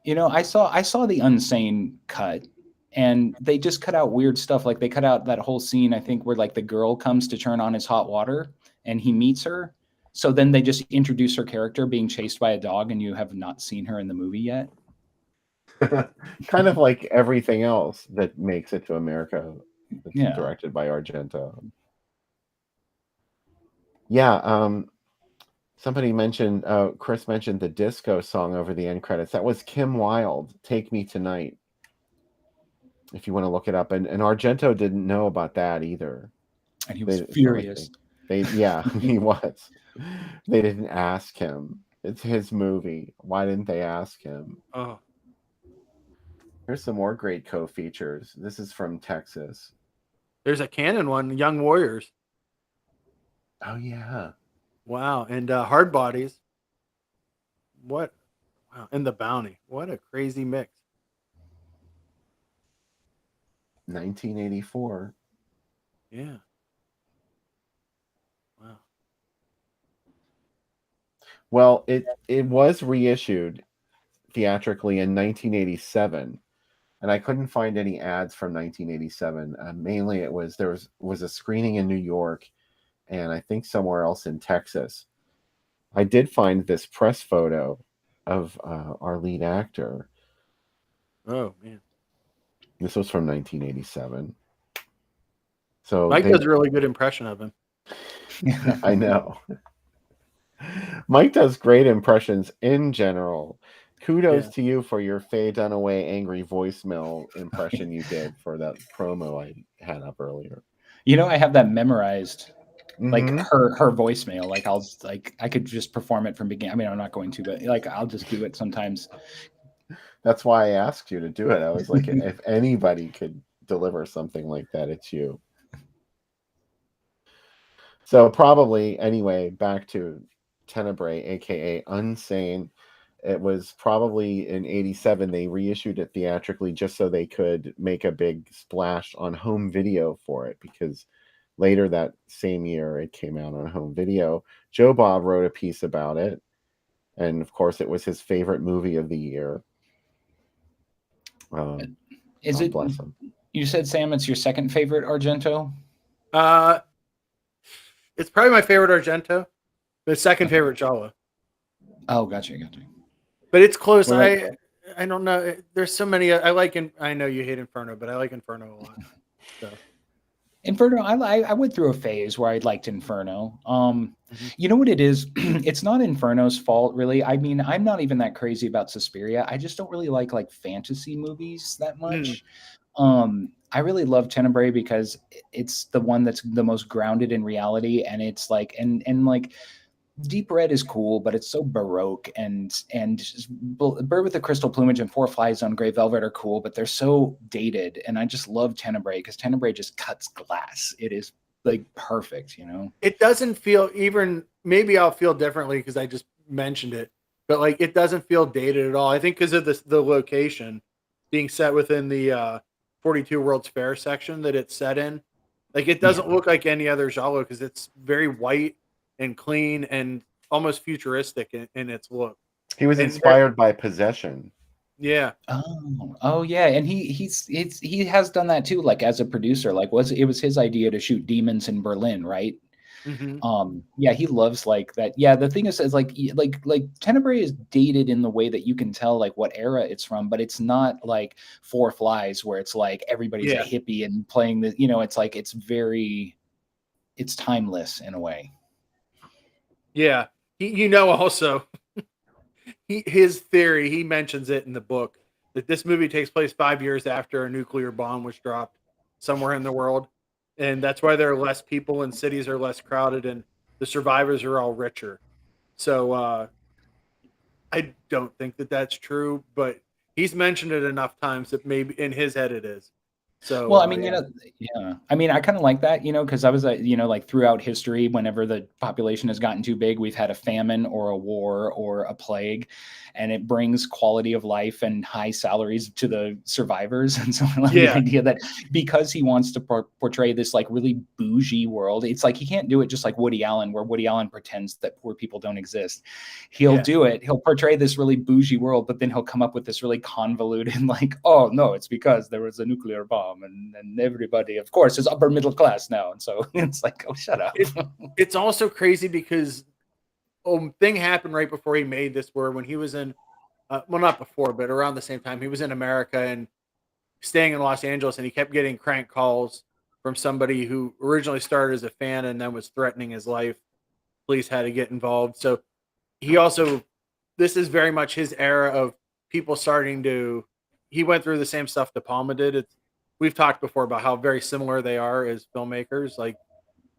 Speaker 7: You know, I saw the Unsane cut, and they just cut out weird stuff. Like they cut out that whole scene, I think, where like the girl comes to turn on his hot water and he meets her. So then they just introduce her character being chased by a dog, and you have not seen her in the movie yet.
Speaker 5: Kind of like everything else that makes it to America.
Speaker 7: Yeah.
Speaker 5: Directed by Argento. Yeah. Somebody mentioned, Chris mentioned the disco song over the end credits. That was Kim Wilde, Take Me Tonight. If you want to look it up. And Argento didn't know about that either.
Speaker 7: And he was furious.
Speaker 5: Yeah, he was. They didn't ask him. It's his movie. Why didn't they ask him?
Speaker 4: Oh.
Speaker 5: Here's some more great co-features. This is from Texas.
Speaker 4: There's a Canon one, Young Warriors.
Speaker 5: Oh yeah,
Speaker 4: Wow. And Hard Bodies. What? Wow. And The Bounty. What a crazy mix.
Speaker 5: 1984.
Speaker 4: Yeah. Wow.
Speaker 5: Well, it was reissued theatrically in 1987, and I couldn't find any ads from 1987. Mainly, there was a screening in New York, and I think somewhere else in Texas. I did find this press photo of our lead actor.
Speaker 4: Oh man.
Speaker 5: This was from 1987. So
Speaker 4: Mike
Speaker 5: they,
Speaker 4: does a really good impression of him.
Speaker 5: I know. Mike does great impressions in general. Kudos
Speaker 4: Yeah.
Speaker 5: to you for your Faye Dunaway angry voicemail impression you did for that promo I had up earlier.
Speaker 7: You know, I have that memorized. Like
Speaker 5: Mhm.
Speaker 7: her voicemail. Like I could just perform it from beginning. I mean, I'm not going to, but like I'll just do it sometimes.
Speaker 5: That's why I asked you to do it. I was like, if anybody could deliver something like that, it's you. So probably anyway, back to Tenebrae, aka Unsane. It was probably in '87 they reissued it theatrically just so they could make a big splash on home video for it, because later that same year it came out on home video. Joe Bob wrote a piece about it, and of course it was his favorite movie of the year.
Speaker 7: Is
Speaker 5: God
Speaker 7: it?
Speaker 5: bless him.
Speaker 7: You said, Sam, it's your second favorite Argento?
Speaker 4: Uh, it's probably my favorite Argento. The second favorite Jala.
Speaker 7: Oh, gotcha.
Speaker 4: But it's close.
Speaker 7: What about-
Speaker 4: I don't know. There's so many. I like. I know you hate Inferno, but I like Inferno a lot. So
Speaker 7: Inferno, I went through a phase where I liked Inferno.
Speaker 4: Mhm.
Speaker 7: You know what it is? It's not Inferno's fault, really. I mean, I'm not even that crazy about Suspiria. I just don't really like fantasy movies that much. I really love Tenebrae because it's the one that's the most grounded in reality, and it's like and like Deep Red is cool, but it's so baroque, and just Bird with the Crystal Plumage and Four Flies on Grey Velvet are cool, but they're so dated. And I just love Tenebrae because Tenebrae just cuts glass. It is like perfect, you know.
Speaker 4: it doesn't feel even. Maybe I'll feel differently because I just mentioned it, but like it doesn't feel dated at all. I think because of the location being set within the 42 World's Fair section that it's set in. Like it
Speaker 7: Yeah.
Speaker 4: doesn't look like any other genre because it's very white and clean and almost futuristic in its look.
Speaker 5: He was
Speaker 4: And
Speaker 5: inspired by Possession.
Speaker 4: yeah,
Speaker 7: Oh yeah, and he has done that too. Like as a producer, like it was his idea to shoot demons in Berlin, right?
Speaker 4: hmm
Speaker 7: Yeah, he loves like that. Yeah, the thing is like Tenebrae is dated in the way that you can tell like what era it's from, but it's not like Four Flies where it's like everybody's a
Speaker 4: yeah,
Speaker 7: hippie and playing the, you know, it's like it's timeless in a way.
Speaker 4: yeah. Also his theory. He mentions it in the book that this movie takes place 5 years after a nuclear bomb was dropped somewhere in the world, and that's why there are less people and cities are less crowded and the survivors are all richer. So I don't think that that's true, but he's mentioned it enough times that maybe in his head it is. So
Speaker 7: Well, I mean, you
Speaker 4: yeah,
Speaker 7: know, yeah. I mean, I kind of like that, you know, because I was, you know, like throughout history, whenever the population has gotten too big, we've had a famine or a war or a plague, and it brings quality of life and high salaries to the survivors. And so I love the
Speaker 4: yeah,
Speaker 7: idea that because he wants to portray this like really bougie world, it's like he can't do it just like Woody Allen, where Woody Allen pretends that poor people don't exist. He'll
Speaker 4: yeah,
Speaker 7: do it. He'll portray this really bougie world, but then he'll come up with this really convoluted, like, oh no, it's because there was a nuclear bomb and everybody, of course, is upper middle class now. And so it's like, oh, shut up.
Speaker 4: it's also crazy because thing happened right before he made this, where when he was in, well, not before, but around the same time, he was in America and staying in Los Angeles, and he kept getting crank calls from somebody who originally started as a fan and then was threatening his life. Police had to get involved. So he also, this is very much his era of people starting to. He went through the same stuff De Palma did. We've talked before about how very similar they are as filmmakers. Like,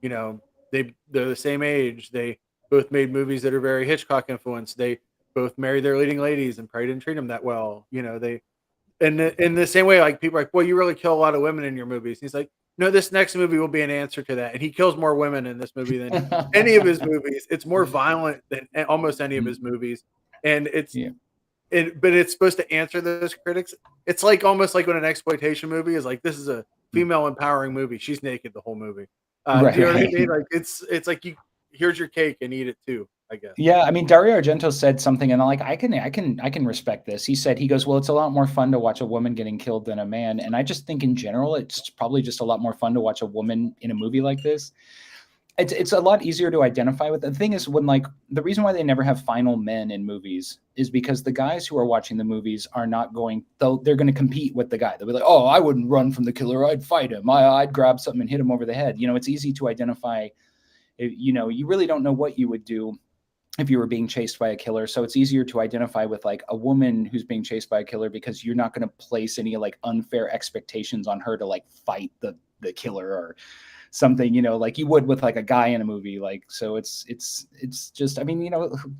Speaker 4: you know, they're the same age. They both made movies that are very Hitchcock influenced. They both married their leading ladies and probably didn't treat them that well. You know, they in the same way, like people are like, well, you really kill a lot of women in your movies. And he's like, no, this next movie will be an answer to that. And he kills more women in this movie than any of his movies. It's more violent than almost any of his movies. And
Speaker 7: Yeah.
Speaker 4: but it's supposed to answer those critics. It's like almost like when an exploitation movie is like, this is a female empowering movie. She's naked the whole movie.
Speaker 7: Right,
Speaker 4: Do you know what I
Speaker 7: right.
Speaker 4: mean? Like it's like here's your cake and eat it too, I guess.
Speaker 7: Yeah, I mean, Dario Argento said something, and I'm like, I can respect this. He goes, well, it's a lot more fun to watch a woman getting killed than a man, and I just think in general, it's probably just a lot more fun to watch a woman in a movie like this. It's a lot easier to identify with. The thing is, when like the reason why they never have final men in movies is because the guys who are watching the movies are not going. They're going to compete with the guy. They'll be like, oh, I wouldn't run from the killer. I'd fight him. I'd grab something and hit him over the head. It's easy to identify. You really don't know what you would do if you were being chased by a killer. So it's easier to identify with like a woman who's being chased by a killer because you're not going to place any like unfair expectations on her to like fight the killer or something, like you would with like a guy in a movie. Like, so it's just, I mean,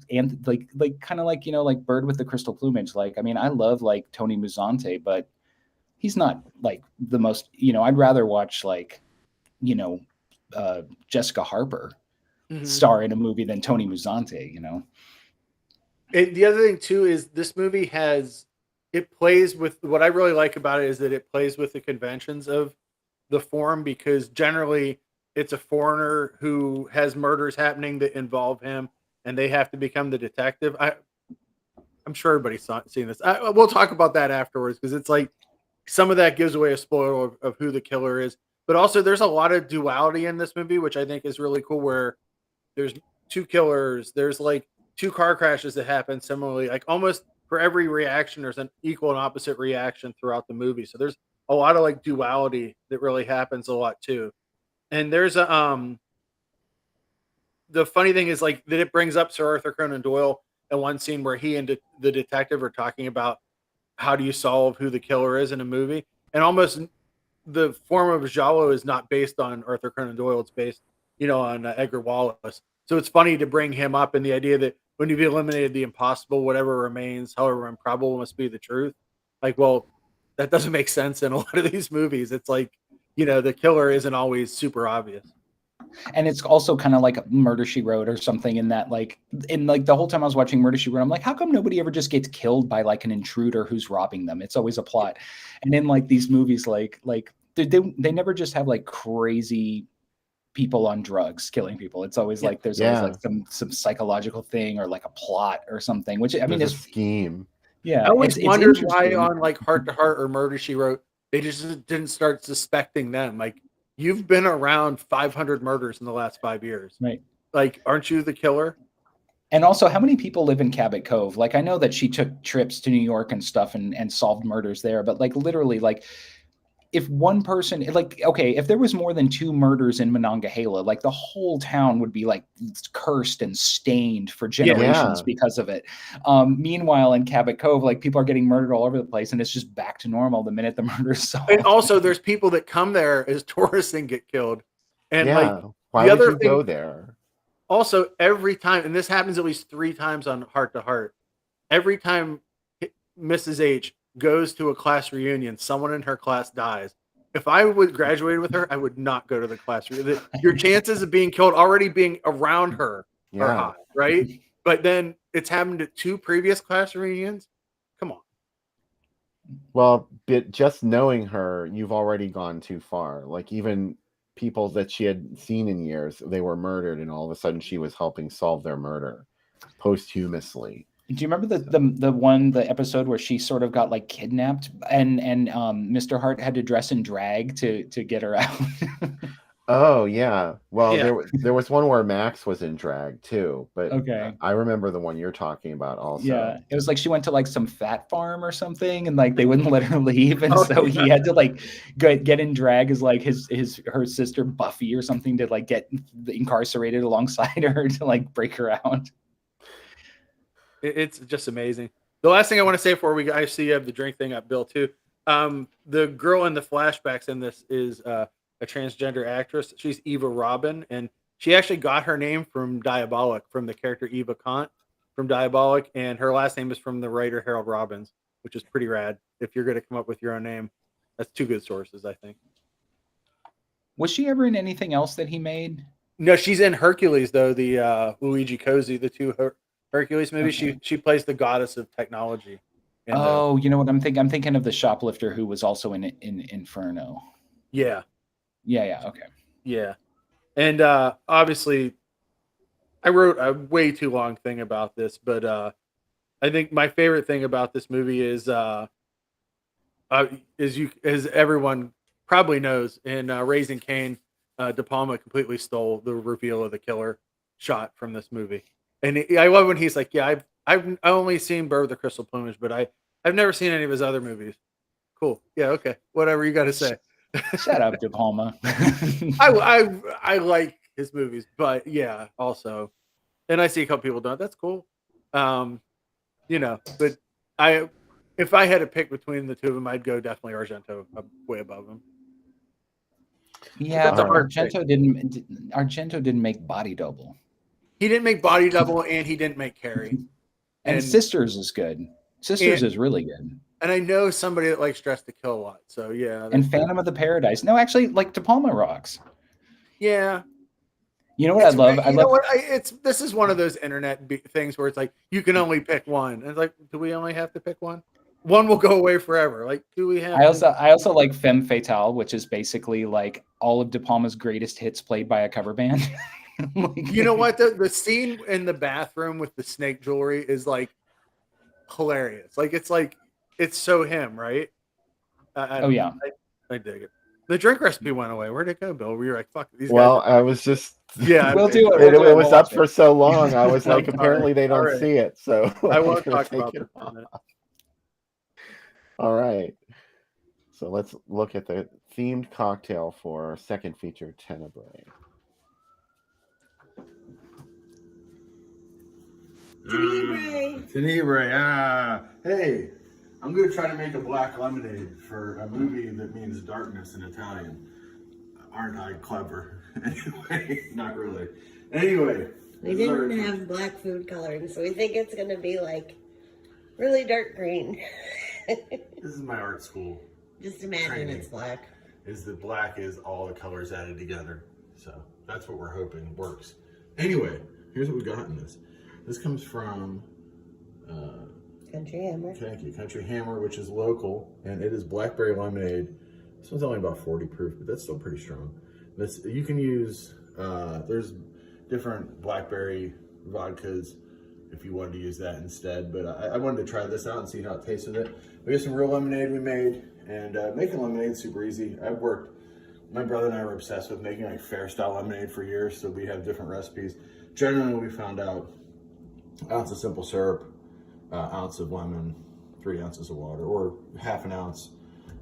Speaker 7: and like kind of like, like Bird with the Crystal Plumage. Like, I mean, I love like Tony Musante, but he's not like the most, I'd rather watch like, Jessica Harper star in a movie than Tony Musante,
Speaker 4: The other thing too is this movie it plays with what I really like about it is that it plays with the conventions of the form, because generally it's a foreigner who has murders happening that involve him and they have to become the detective. I'm sure everybody's seen this. We'll talk about that afterwards, because it's like some of that gives away a spoiler of who the killer is. But also there's a lot of duality in this movie, which I think is really cool, where there's two killers. There's like two car crashes that happen similarly. Like almost for every reaction, there's an equal and opposite reaction throughout the movie. So there's a lot of like duality that really happens a lot too. And there's the funny thing is like that it brings up Sir Arthur Conan Doyle in one scene where he and the detective are talking about how do you solve who the killer is in a movie. And almost the form of giallo is not based on Arthur Conan Doyle. It's based, on Edgar Wallace. So it's funny to bring him up, and the idea that when you've eliminated the impossible, whatever remains, however improbable, must be the truth. Like, well, that doesn't make sense in a lot of these movies. It's like, the killer isn't always super obvious.
Speaker 7: And it's also kind of like Murder, She Wrote or something, in that like the whole time I was watching Murder, She Wrote, I'm like, how come nobody ever just gets killed by like an intruder who's robbing them? It's always a plot. And in like these movies, like they never just have like crazy people on drugs killing people. It's always like there's always like some psychological thing or like a plot or something, which I mean
Speaker 5: There's
Speaker 7: is
Speaker 5: a scheme.
Speaker 7: Yeah,
Speaker 4: I always wondered why
Speaker 7: interesting.
Speaker 4: on like Heart to Heart or Murder, She Wrote, they just didn't start suspecting them. Like, you've been around 500 murders in the last 5 years.
Speaker 7: Right.
Speaker 4: Like, aren't you the killer?
Speaker 7: And also, how many people live in Cabot Cove? Like, I know that she took trips to New York and stuff and solved murders there, but like literally, like if one person, like, okay, if there was more than 2 murders in Monongahela, like the whole town would be like cursed and stained for generations because of it. Meanwhile, in Cabot Cove, like people are getting murdered all over the place, and it's just back to normal the minute the murder is solved.
Speaker 4: And also, there's people that come there as tourists and get killed. And like,
Speaker 5: why would you go there?
Speaker 4: Also, every time, and this happens at least 3 times on Heart to Heart, every time Mrs. H goes to a class reunion, someone in her class dies. If I would graduate with her, I would not go to the class reunion. Your chances of being killed already being around her are high, right? But then it's happened at 2 previous class reunions. Come on.
Speaker 5: Well, but just knowing her, you've already gone too far. Like, even people that she had seen in years, they were murdered, and all of a sudden she was helping solve their murder posthumously.
Speaker 7: Do you remember the episode where she sort of got like kidnapped and Mr. Hart had to dress in drag to get her out?
Speaker 5: Oh yeah. Well, there was one where Max was in drag too, but
Speaker 7: okay.
Speaker 5: I remember the one you're talking about also.
Speaker 7: Yeah, it was like she went to like some fat farm or something, and like they wouldn't let her leave, and so he had to like get in drag as like her sister Buffy or something to like get incarcerated alongside her to like break her out.
Speaker 4: It's just amazing. The last thing I want to say before I see you have the drink thing up, Bill, too. The girl in the flashbacks in this is a transgender actress. She's Eva Robin, and she actually got her name from Diabolic, from the character Eva Kant from Diabolic, and her last name is from the writer Harold Robbins, which is pretty rad. If you're going to come up with your own name, that's 2 good sources, I think.
Speaker 7: Was she ever in anything else that he made?
Speaker 4: No, she's in Hercules though. The Luigi Cosi, the two Hercules movies.
Speaker 7: Okay.
Speaker 4: She plays the goddess of technology.
Speaker 7: Oh, you know what I'm thinking? I'm thinking of the shoplifter who was also in Inferno.
Speaker 4: Yeah.
Speaker 7: Yeah. Okay.
Speaker 4: Yeah. And obviously, I wrote a way too long thing about this, but I think my favorite thing about this movie is as everyone probably knows, in Raising Cain, De Palma completely stole the reveal of the killer shot from this movie. And I love when he's like, "Yeah, I've only seen Bird with the Crystal Plumage, but I've never seen any of his other movies." Cool. Yeah. Okay. Whatever you got to say.
Speaker 7: Shut up, De Palma.
Speaker 4: I like his movies, but yeah, also, and I see a couple people doing it. That's cool. You know, but if I had to pick between the two of them, I'd go definitely Argento way above him.
Speaker 7: Yeah,
Speaker 4: That's a
Speaker 7: but
Speaker 4: hard
Speaker 7: Argento didn't make Body Double.
Speaker 4: He didn't make Body Double, and he didn't make Carrie.
Speaker 7: And Sisters is good. Sisters is really good.
Speaker 4: And I know somebody that likes Dressed to Kill a lot, so yeah.
Speaker 7: And Phantom of the Paradise. No, actually, like De Palma rocks.
Speaker 4: Yeah.
Speaker 7: You know what I love?
Speaker 4: This is one of those internet things where it's like you can only pick one. And it's like, do we only have to pick one? One will go away forever. Like, do we have?
Speaker 7: I also like Femme Fatale, which is basically like all of De Palma's greatest hits played by a cover band.
Speaker 4: You know what? The scene in the bathroom with the snake jewelry is like hilarious. It's so him, right?
Speaker 7: Oh yeah,
Speaker 4: I dig it. The drink recipe went away. Where'd it go, Bill? We were like, "Fuck these guys."
Speaker 5: Well, I was just
Speaker 4: we'll
Speaker 7: do it.
Speaker 5: It was up for so long. I was like, apparently they don't see it, so
Speaker 4: I won't talk about it.
Speaker 5: All right. So let's look at the themed cocktail for our second feature, Tenebrae.
Speaker 8: Tenebrae. Hey, I'm going to try to make a black lemonade for a movie that means darkness in Italian. Aren't I clever? Anyway, not really. Anyway.
Speaker 9: We didn't have black food coloring, so we think it's going to be like really dark green.
Speaker 8: This is my art school.
Speaker 9: Just imagine it's black.
Speaker 8: Is that black is all the colors added together. So that's what we're hoping works. Anyway, here's what we got in this. This comes from
Speaker 9: Country Hammer.
Speaker 8: Thank you, Country Hammer, which is local, and it is blackberry lemonade. This one's only about 40 proof, but that's still pretty strong. This you can use. There's different blackberry vodkas if you wanted to use that instead. But I wanted to try this out and see how it tastes with it. We got some real lemonade we made, and making lemonade is super easy. My brother and I were obsessed with making like fair style lemonade for years, so we have different recipes. Generally, we found out ounce of simple syrup, ounce of lemon, 3 ounces of water, or half an ounce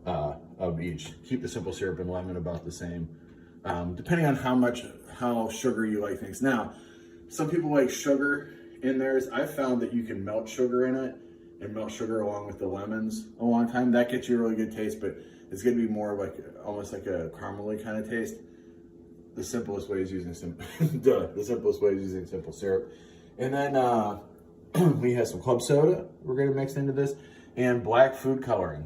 Speaker 8: of each. Keep the simple syrup and lemon about the same, depending on how sugar you like things. Now, some people like sugar in theirs. I found that you can melt sugar in it and melt sugar along with the lemons a long time. That gets you a really good taste, but it's going to be more like almost like a caramely kind of taste. The simplest way is using the simplest way is using simple syrup. And then we have some club soda we're going to mix into this, and black food coloring.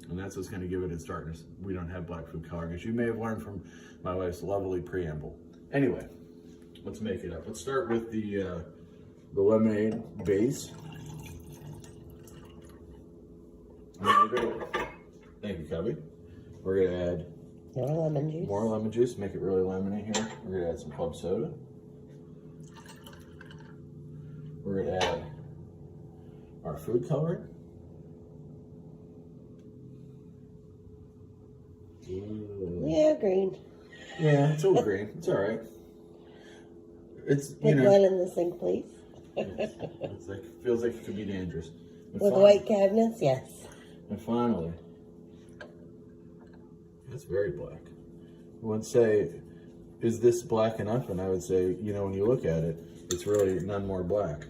Speaker 8: And that's what's going to give it its darkness. We don't have black food coloring, as you may have learned from my wife's lovely preamble. Anyway, let's make it up. Let's start with the lemonade base. Thank you, Cubby. We're going to add more lemon juice, make it really lemony here. We're going to add some club soda. We're going to add our food coloring.
Speaker 9: Yeah, green.
Speaker 8: Yeah, it's all green. It's all right. It's
Speaker 9: Put one in the sink, please.
Speaker 8: It's like feels like it could be dangerous.
Speaker 9: With white cabinets, yes.
Speaker 8: And finally, that's very black. I would say, is this black enough? And I would say, when you look at it, it's really none more black.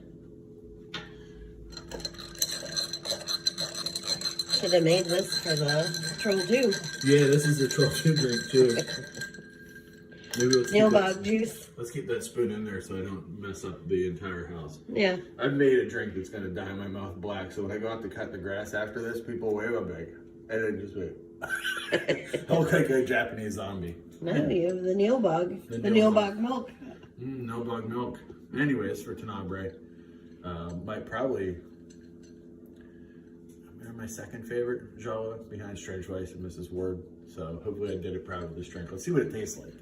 Speaker 9: Should have made this for the Troll 2.
Speaker 8: Yeah, this is the Troll 2 drink too. Maybe
Speaker 9: let's
Speaker 8: keep that spoon in there so I don't mess up the entire house.
Speaker 9: Yeah.
Speaker 8: I've made a drink that's going to dye my mouth black, so when I go out to cut the grass after this, people wave, I'm like, and then just wait. I look like a Japanese zombie.
Speaker 9: No, you have the Neil bug. The Neil bug milk.
Speaker 8: No bug milk. Anyways, for Tenebrae, they're my second favorite Java behind Strange Vice and Mrs. Ward. So hopefully I did it proud of this drink. Let's see what it tastes like.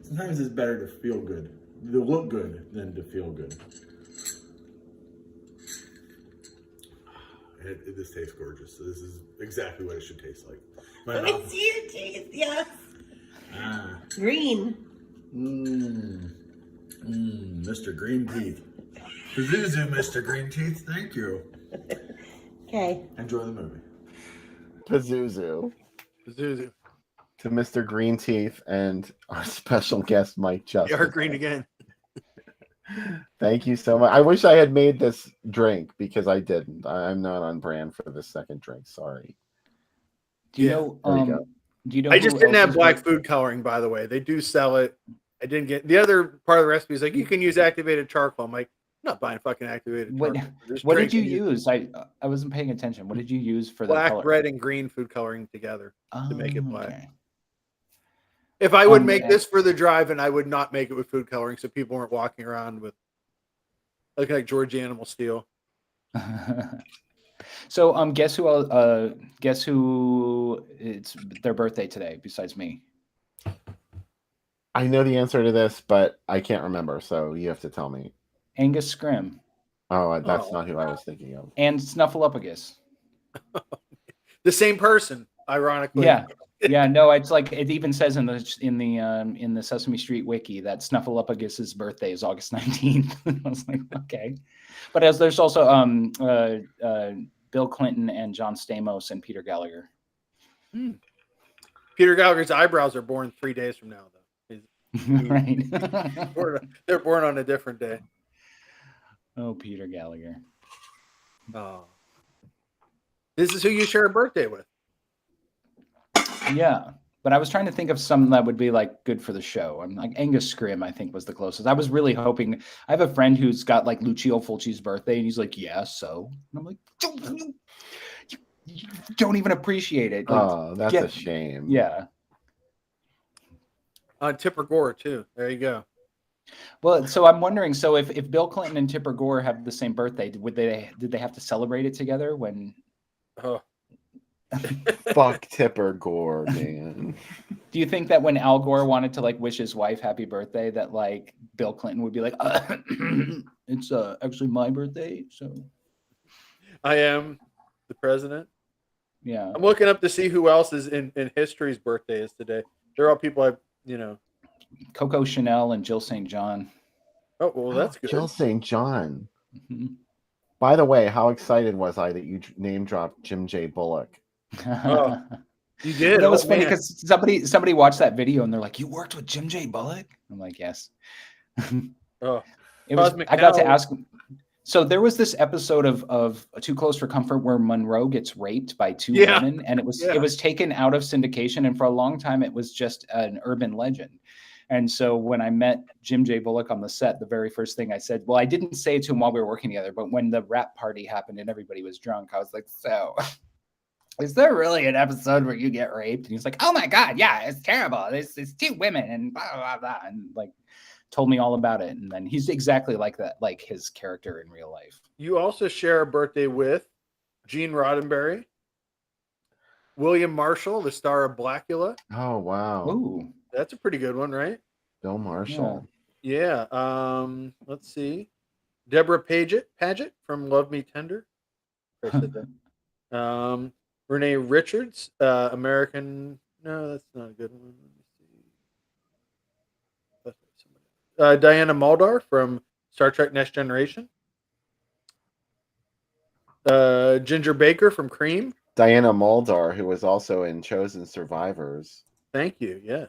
Speaker 8: Sometimes it's better to feel good, to look good than to feel good. This tastes gorgeous. So this is exactly what it should taste like.
Speaker 9: Let me see your teeth. Yes. Green.
Speaker 8: Mr. Green Teeth. Pazuzu, Mr. Green Teeth. Thank you.
Speaker 9: Okay.
Speaker 8: Enjoy the movie.
Speaker 5: Pazuzu.
Speaker 4: Pazuzu.
Speaker 5: To Mr. Green Teeth and our special guest, Mike Justice.
Speaker 4: You are green again.
Speaker 5: Thank you so much. I wish I had made this drink because I didn't. I'm not on brand for the second drink. Sorry.
Speaker 7: Do you know? Do you know?
Speaker 4: I just didn't have black food coloring, by the way. They do sell it. I didn't get the other part of the recipe is like you can use activated charcoal. I'm like, I'm not buying fucking activated charcoal.
Speaker 7: What did you use? I wasn't paying attention. What did you use for the
Speaker 4: black,
Speaker 7: color?
Speaker 4: red, and green food coloring together to make it black?
Speaker 7: Okay.
Speaker 4: If I would make this for the drive-in, I would not make it with food coloring, so people weren't walking around with looking like George Animal Steel.
Speaker 7: So, guess who? It's their birthday today, besides me.
Speaker 5: I know the answer to this, but I can't remember, so you have to tell me.
Speaker 7: Angus Scrim.
Speaker 5: Oh, that's not who I was thinking of.
Speaker 7: And Snuffleupagus.
Speaker 4: The same person, ironically.
Speaker 7: Yeah. Yeah, no, it's like it even says in the Sesame Street wiki that Snuffleupagus's birthday is August 19th. I was like, okay. But there's also Bill Clinton and John Stamos and Peter Gallagher.
Speaker 4: Peter Gallagher's eyebrows are born 3 days from now, though.
Speaker 7: Right.
Speaker 4: They're born on a different day.
Speaker 7: Oh, Peter Gallagher.
Speaker 4: Oh. This is who you share a birthday with.
Speaker 7: Yeah, but I was trying to think of something that would be like good for the show. I'm like Angus Scrim, I think was the closest. I was really hoping. I have a friend who's got like Lucio Fulci's birthday, and he's like, "Yeah, so." And I'm like, you don't even appreciate it. Like,
Speaker 5: Oh, that's a shame.
Speaker 7: Yeah.
Speaker 4: Tipper Gore too. There you go.
Speaker 7: Well, so I'm wondering. So if Bill Clinton and Tipper Gore have the same birthday, did they have to celebrate it together when?
Speaker 4: Oh.
Speaker 5: Fuck Tipper Gore, man.
Speaker 7: Do you think that when Al Gore wanted to like wish his wife happy birthday, that like Bill Clinton would be like, it's actually my birthday, so
Speaker 4: I am the president.
Speaker 7: Yeah,
Speaker 4: I'm looking up to see who else is in history's birthday is today. They're all people
Speaker 7: Coco Chanel and Jill St. John.
Speaker 4: Oh well, that's good.
Speaker 5: Jill St. John.
Speaker 7: Mm-hmm.
Speaker 5: By the way, how excited was I that you name dropped Jim J. Bullock?
Speaker 4: Oh, you did.
Speaker 7: That was funny because somebody watched that video and they're like, "You worked with Jim J. Bullock?" I'm like, "Yes."
Speaker 4: Oh,
Speaker 7: I got to ask. So there was this episode of Too Close for Comfort where Monroe gets raped by two women, and it was taken out of syndication, and for a long time it was just an urban legend. And so when I met Jim J. Bullock on the set, the very first thing I said, well, I didn't say it to him while we were working together, but when the rap party happened and everybody was drunk, I was like, so is there really an episode where you get raped? And he's like, oh my God, yeah, it's terrible. It's two women and blah, blah, blah. And like told me all about it. And then he's exactly like that, like his character in real life.
Speaker 4: You also share a birthday with Gene Roddenberry, William Marshall, the star of Blackula.
Speaker 5: Oh, wow.
Speaker 7: Ooh.
Speaker 4: That's a pretty good one, right?
Speaker 5: Bill Marshall.
Speaker 4: Yeah. Let's see. Deborah Paget from Love Me Tender. I said that. Renee Richards, American. No, that's not a good one. Let me see. Diana Muldaur from Star Trek Next Generation. Ginger Baker from Cream.
Speaker 5: Diana Muldaur, who was also in Chosen Survivors.
Speaker 4: Thank you. Yes.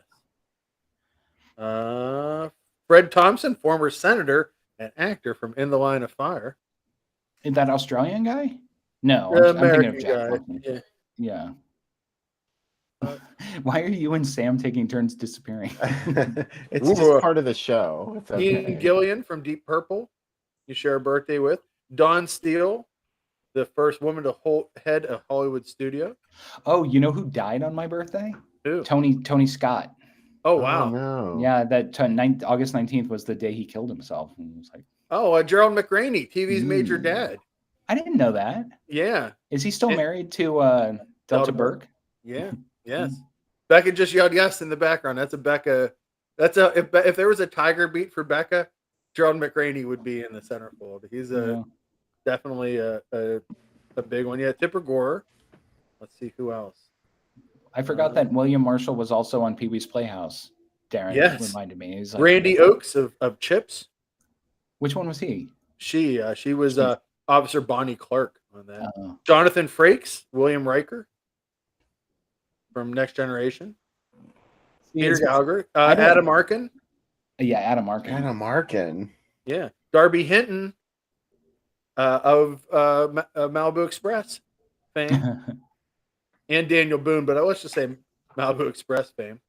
Speaker 4: Fred Thompson, former senator and actor from In the Line of Fire.
Speaker 7: Is that Australian guy? No, I'm thinking of Jack Blackman. Yeah. Why are you and Sam taking turns disappearing?
Speaker 5: It's just part of the show. It's okay.
Speaker 4: Ian Gillian from Deep Purple. You share a birthday with. Dawn Steele, the first woman to head a Hollywood studio.
Speaker 7: Oh, you know who died on my birthday?
Speaker 4: Who?
Speaker 7: Tony Scott.
Speaker 4: Oh
Speaker 5: Oh
Speaker 4: wow.
Speaker 5: no.
Speaker 7: Yeah, that August 19th was the day he killed himself. And it was like,
Speaker 4: Oh, Gerald McRaney, TV's Major Dad.
Speaker 7: I didn't know that.
Speaker 4: Yeah.
Speaker 7: Is he still
Speaker 4: And-
Speaker 7: married to Delta Burke?
Speaker 4: Yeah. Yes. Becca just yelled yes in the background. That's a Becca. That's a if there was a Tiger beat for Becca, Gerald McRaney would be in the centerfold. He's definitely a big one. Yeah, Tipper Gore. Let's see who else.
Speaker 7: I forgot that William Marshall was also on Pee Wee's Playhouse. Darren reminded me. He's like,
Speaker 4: Randy Oakes of Chips.
Speaker 7: Which one was he?
Speaker 4: She was Officer Bonnie Clark on that.
Speaker 7: Oh.
Speaker 4: Jonathan Frakes, William Riker from Next Generation. Peter Gallagher, Adam Arkin.
Speaker 7: Yeah, Adam Arkin.
Speaker 5: Adam Arkin.
Speaker 4: Yeah, Darby Hinton of Malibu Express fame, and Daniel Boone. But let's just say Malibu Express fame.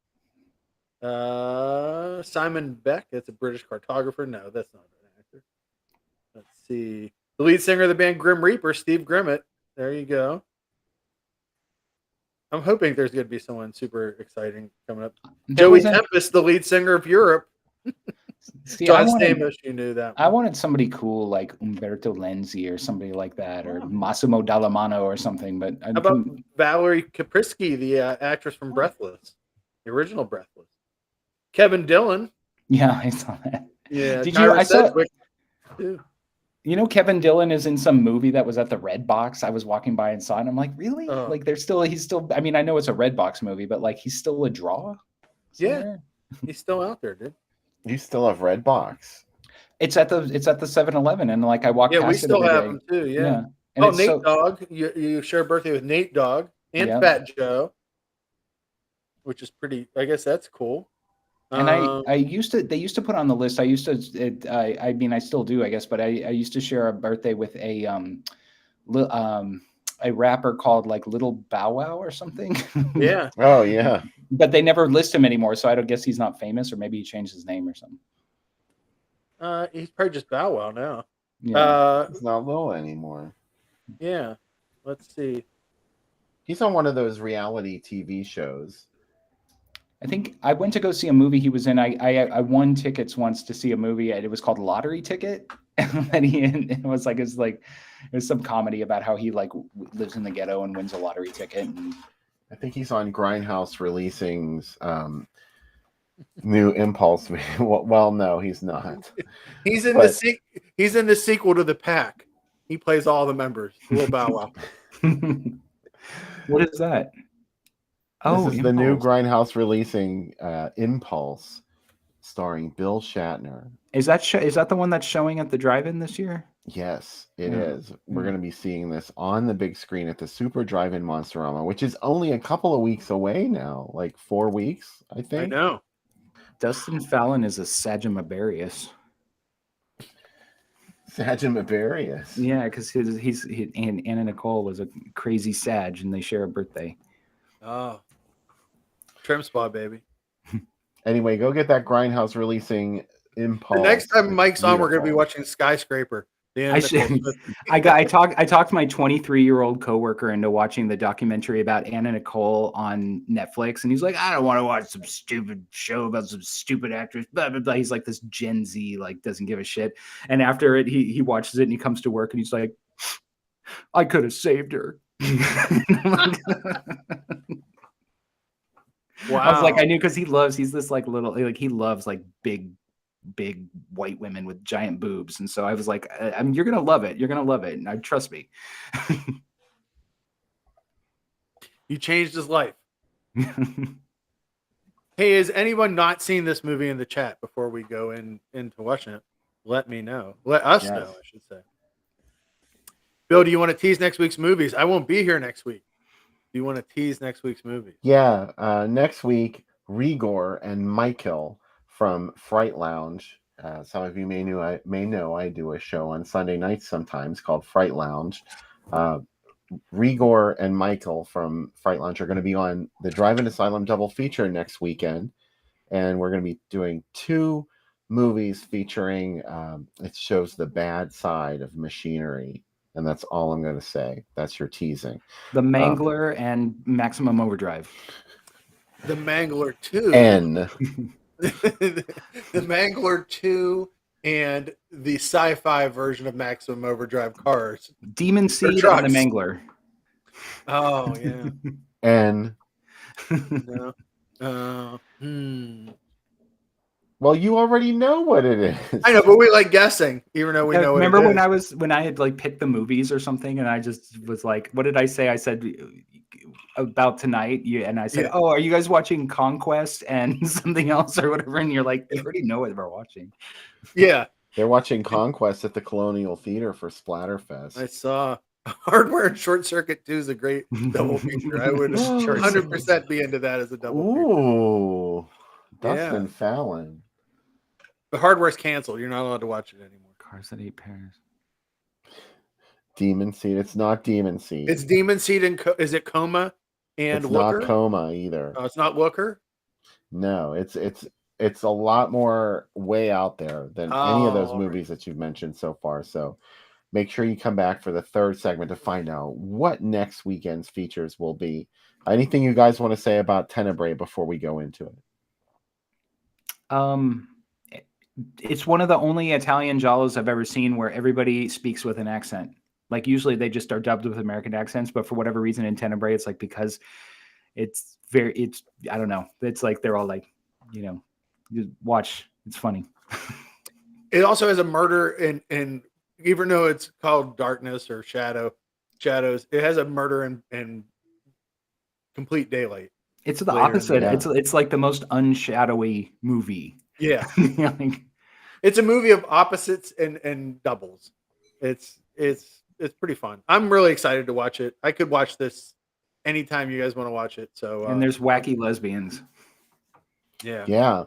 Speaker 4: Simon Beck. That's a British cartographer. No, that's not an actor. Let's see. The lead singer of the band Grim Reaper, Steve Grimmett. There you go. I'm hoping there's going to be someone super exciting coming up. Joey Tempest, the lead singer of Europe.
Speaker 7: See,
Speaker 4: John Stamos, you knew that.
Speaker 7: I wanted somebody cool like Umberto Lenzi or somebody like that, or Massimo Dallamano or something. But
Speaker 4: how about Valerie Kaprisky, the actress from Breathless, the original Breathless? Kevin Dillon.
Speaker 7: Yeah, I saw that.
Speaker 4: Yeah,
Speaker 7: did you? I saw.
Speaker 4: Too.
Speaker 7: You know, Kevin Dillon is in some movie that was at the Red Box. I was walking by and saw it. And I'm like, really? Like, he's still. I mean, I know it's a Red Box movie, but like, he's still a draw.
Speaker 4: Yeah, he's still out there, dude.
Speaker 5: You still have Red Box?
Speaker 7: It's at the 7-Eleven, and like I walk past
Speaker 4: we still
Speaker 7: it
Speaker 4: have
Speaker 7: every
Speaker 4: them too. Yeah.
Speaker 7: And
Speaker 4: Nate Dogg. You share a birthday with Nate Dogg and Fat Joe, which is pretty. I guess that's cool.
Speaker 7: And they used to put on the list. I mean, I still do, I guess, but I used to share a birthday with a rapper called like Little Bow Wow or something.
Speaker 4: Yeah.
Speaker 5: Oh yeah.
Speaker 7: But they never list him anymore, so I don't guess he's not famous, or maybe he changed his name or something.
Speaker 4: He's probably just Bow Wow now.
Speaker 5: Yeah. He's not Lil anymore.
Speaker 4: Yeah. Let's see.
Speaker 5: He's on one of those reality TV shows.
Speaker 7: I think I went to go see a movie he was in. I won tickets once to see a movie. It was called Lottery Ticket. And it was some comedy about how he like lives in the ghetto and wins a lottery ticket. And
Speaker 5: I think he's on Grindhouse releasing new Impulse. Well, no, he's not.
Speaker 4: He's in the sequel to The Pack. He plays all the members. Little Bow Wow.
Speaker 7: What is that?
Speaker 5: This is the new Grindhouse releasing Impulse, starring Bill Shatner.
Speaker 7: Is that the one that's showing at the drive-in this year?
Speaker 5: Yes, it is. We're going to be seeing this on the big screen at the Super Drive-In Monsterama, which is only a couple of weeks away now, like 4 weeks, I think.
Speaker 4: I know.
Speaker 7: Dustin Fallon is a Sagittarius.
Speaker 5: Sagittarius.
Speaker 7: Yeah, because and Anna Nicole was a crazy Sag, and they share a birthday.
Speaker 4: Oh, trim spa, baby.
Speaker 5: Anyway, go get that Grindhouse releasing Impulse.
Speaker 4: The next time Mike's on, we're going to be watching Skyscraper.
Speaker 7: I talked my 23-year-old coworker into watching the documentary about Anna Nicole on Netflix, and he's like, I don't want to watch some stupid show about some stupid actress, blah blah blah. He's like this Gen Z, like doesn't give a shit. And after it, he watches it and he comes to work and he's like, I could have saved her.
Speaker 4: Wow.
Speaker 7: I was like, I knew, because he's this like little, like he loves like big white women with giant boobs, and so I was like, I mean, you're gonna love it, and trust me.
Speaker 4: You changed his life. Hey, has anyone not seen this movie in the chat before we go into watching it? Let me know. Let us know, I should say. Bill, do you want to tease next week's movies? I won't be here next week. Do you want to tease next week's movies?
Speaker 5: Yeah, next week, Rigor and Michael from Fright Lounge. Some of you may know I do a show on Sunday nights sometimes called Fright Lounge. Rigor and Michael from Fright Lounge are going to be on the Drive-In Asylum double feature next weekend, and we're going to be doing 2 movies featuring it shows the bad side of machinery, and that's all I'm going to say. That's your teasing.
Speaker 7: The Mangler and Maximum Overdrive.
Speaker 4: The Mangler 2.
Speaker 5: N.
Speaker 4: The Mangler 2 and the sci-fi version of Maximum Overdrive cars.
Speaker 7: Demon Seed and the
Speaker 4: trucks.
Speaker 7: Mangler.
Speaker 4: Oh yeah.
Speaker 5: N.
Speaker 4: No.
Speaker 5: Well, you already know what it is.
Speaker 4: I know, but we like guessing, even though we know.
Speaker 7: Remember
Speaker 4: what it is.
Speaker 7: when I had like picked the movies or something, and I just was like, "What did I say?" I said about tonight, and I said,
Speaker 4: Yeah.
Speaker 7: "Oh, are you guys watching Conquest and something else or whatever?" And you're like, "You already know what we're watching."
Speaker 4: Yeah,
Speaker 5: They're watching Conquest at the Colonial Theater for Splatterfest.
Speaker 4: I saw Hardware and Short Circuit 2 is a great double feature. I would 100% be into that as a double feature.
Speaker 5: Ooh, Dustin
Speaker 4: Yeah.
Speaker 5: Fallon.
Speaker 4: The Hardware's canceled. You're not allowed to watch it anymore.
Speaker 7: Cars that ate pears.
Speaker 5: Demon Seed. It's not Demon Seed.
Speaker 4: It's Demon Seed and is it Coma and
Speaker 5: It's
Speaker 4: Looker?
Speaker 5: not Coma either.
Speaker 4: Oh, it's not Looker?
Speaker 5: No, it's a lot more way out there than any of those movies that you've mentioned so far. So make sure you come back for the third segment to find out what next weekend's features will be. Anything you guys want to say about Tenebrae before we go into it?
Speaker 7: It's one of the only Italian giallos I've ever seen where everybody speaks with an accent. Like usually they just are dubbed with American accents, but for whatever reason in Tenebrae, it's like because I don't know. It's like they're all like, you watch. It's funny.
Speaker 4: It also has a murder in even though it's called Darkness or Shadows, it has a murder in Complete Daylight.
Speaker 7: It's the opposite. It's like the most unshadowy movie.
Speaker 4: Yeah. It's a movie of opposites and doubles. It's pretty fun. I'm really excited to watch it. I could watch this anytime you guys want to watch it. So
Speaker 7: and there's wacky lesbians.
Speaker 4: Yeah.
Speaker 5: Yeah.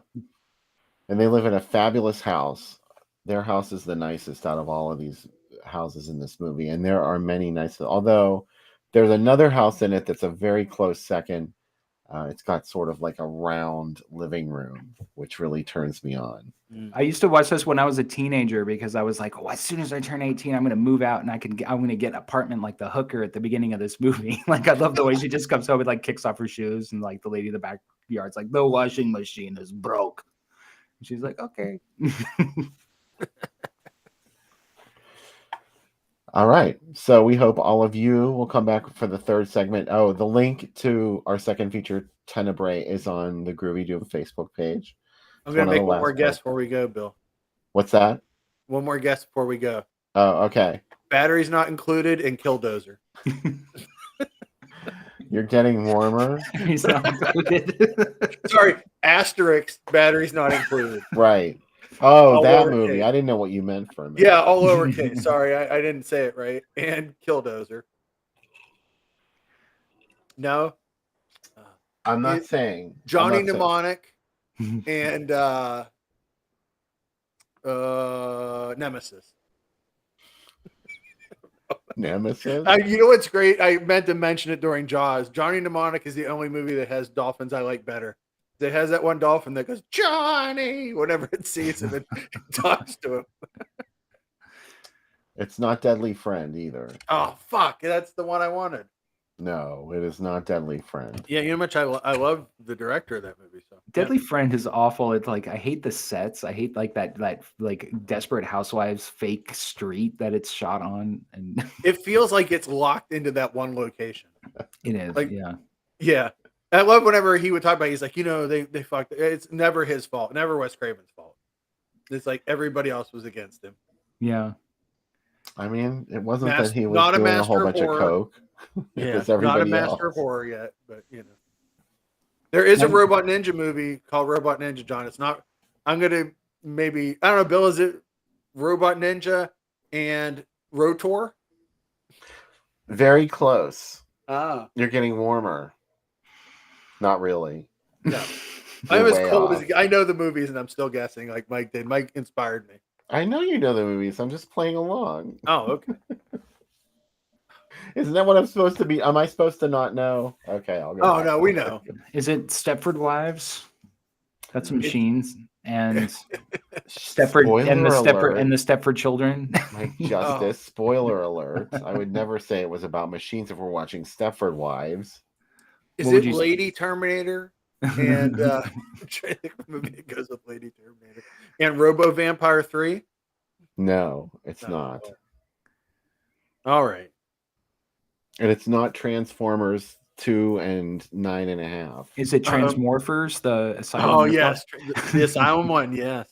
Speaker 5: And they live in a fabulous house. Their house is the nicest out of all of these houses in this movie. And there are many nice, although there's another house in it that's a very close second. It's got sort of like a round living room, which really turns me on.
Speaker 7: I used to watch this when I was a teenager because I was like, oh, as soon as I turn 18, I'm going to move out and I'm going to get an apartment like the hooker at the beginning of this movie. Like, I love the way she just comes home and like kicks off her shoes and like the lady in the backyard's like, the washing machine is broke. And she's like, okay.
Speaker 5: All right. So we hope all of you will come back for the third segment. Oh, the link to our second feature, Tenebrae, is on the Groovy Doom Facebook page.
Speaker 4: I'm going to make one more guess before we go, Bill.
Speaker 5: What's that?
Speaker 4: One more guess before we go.
Speaker 5: Oh, okay.
Speaker 4: Batteries not included in Killdozer.
Speaker 5: You're getting warmer.
Speaker 7: Batteries not included.
Speaker 4: Sorry, asterisk, batteries not included.
Speaker 5: Right. Oh,
Speaker 4: all
Speaker 5: that
Speaker 4: lowercase.
Speaker 5: movie. I didn't know what you meant for a minute.
Speaker 4: Yeah, all lowercase. Sorry, I didn't say it right. And Killdozer. No.
Speaker 5: I'm not saying.
Speaker 4: Johnny Mnemonic and Nemesis.
Speaker 5: Nemesis?
Speaker 4: You know what's great? I meant to mention it during Jaws. Johnny Mnemonic is the only movie that has dolphins I like better. It has that one dolphin that goes, Johnny, whenever it sees him and talks to him.
Speaker 5: It's not Deadly Friend either.
Speaker 4: Oh, fuck. That's the one I wanted.
Speaker 5: No, it is not Deadly Friend.
Speaker 4: Yeah, you know how much I love the director of that movie. So
Speaker 7: Deadly Friend is awful. It's like I hate the sets. I hate like that like Desperate Housewives fake street that it's shot on, and
Speaker 4: it feels like it's locked into that one location.
Speaker 7: It is,
Speaker 4: like,
Speaker 7: yeah.
Speaker 4: Yeah. I love whenever he would talk about it, he's like, they fucked it. It's never his fault, never Wes Craven's fault. It's like everybody else was against him.
Speaker 7: Yeah.
Speaker 5: I mean, it wasn't that he was doing a whole bunch of coke.
Speaker 4: Yeah,
Speaker 5: it was
Speaker 4: not a master of horror yet, but there is a Robot Ninja movie called Robot Ninja, John. It's not. I'm gonna I don't know, Bill. Is it Robot Ninja and Rotor?
Speaker 5: Very close.
Speaker 4: Ah,
Speaker 5: you're getting warmer. Not really.
Speaker 4: No, I'm as cold as I know the movies, and I'm still guessing. Like Mike inspired me.
Speaker 5: I know you know the movies. I'm just playing along.
Speaker 4: Oh, okay.
Speaker 5: Isn't that what I'm supposed to be? Am I supposed to not know? Okay, I'll go.
Speaker 4: Oh no, we know.
Speaker 7: Is it Stepford Wives? That's machines and Stepford and the Stepford children.
Speaker 5: Like Justice. Spoiler alert. I would never say it was about machines if we're watching Stepford Wives.
Speaker 4: Is it Lady Terminator? and I'm trying to think of a movie that goes with Lady Terminator and Robo Vampire 3.
Speaker 5: No, it's
Speaker 4: No.
Speaker 5: not.
Speaker 4: All right.
Speaker 5: And it's not Transformers 2 and 9.5.
Speaker 7: Is it Transmorphers? The Asylum?
Speaker 4: Oh
Speaker 7: ripoff?
Speaker 4: yes, the Asylum one. Yes.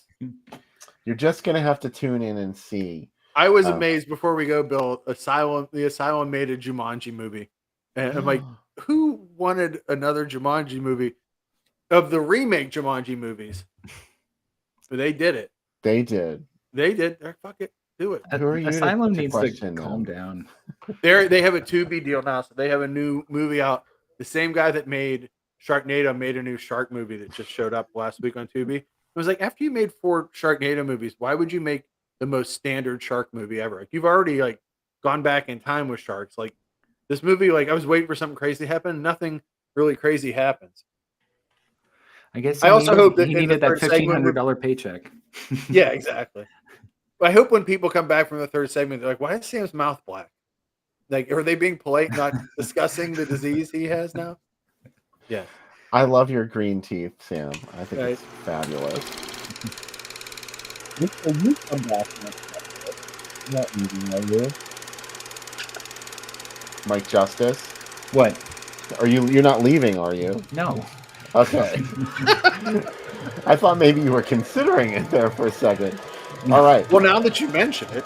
Speaker 5: You're just gonna have to tune in and see.
Speaker 4: I was amazed before we go, Bill. The Asylum made a Jumanji movie, and I'm like, who wanted another Jumanji movie of the remake Jumanji movies? But they did it.
Speaker 5: They did.
Speaker 4: They did. They're fuck it. Do it.
Speaker 5: Who are you
Speaker 7: Asylum
Speaker 5: to
Speaker 7: needs to
Speaker 5: question
Speaker 7: calm
Speaker 5: them?
Speaker 7: down.
Speaker 4: They have a Tubi deal now, so they have a new movie out. The same guy that made Sharknado made a new shark movie that just showed up last week on Tubi. It was like, after you made 4 Sharknado movies, why would you make the most standard shark movie ever? Like, you've already like gone back in time with sharks. Like, this movie, like, I was waiting for something crazy to happen. Nothing really crazy happens.
Speaker 7: I guess
Speaker 4: I also hope that
Speaker 7: he
Speaker 4: in the
Speaker 7: needed that
Speaker 4: third segment
Speaker 7: $1,500 paycheck.
Speaker 4: Yeah, exactly. But I hope when people come back from the third segment, they're like, why is Sam's mouth black? Like, are they being polite, not discussing the disease he has now? Yeah.
Speaker 5: I love your green teeth, Sam. I think
Speaker 4: Right.
Speaker 5: it's fabulous.
Speaker 10: You come back not eating, are you?
Speaker 5: Mike Justice,
Speaker 7: What?
Speaker 5: are you're not leaving, are you?
Speaker 7: No.
Speaker 5: Okay. I thought maybe you were considering it there for a second. All right.
Speaker 4: Well, now that you mention it.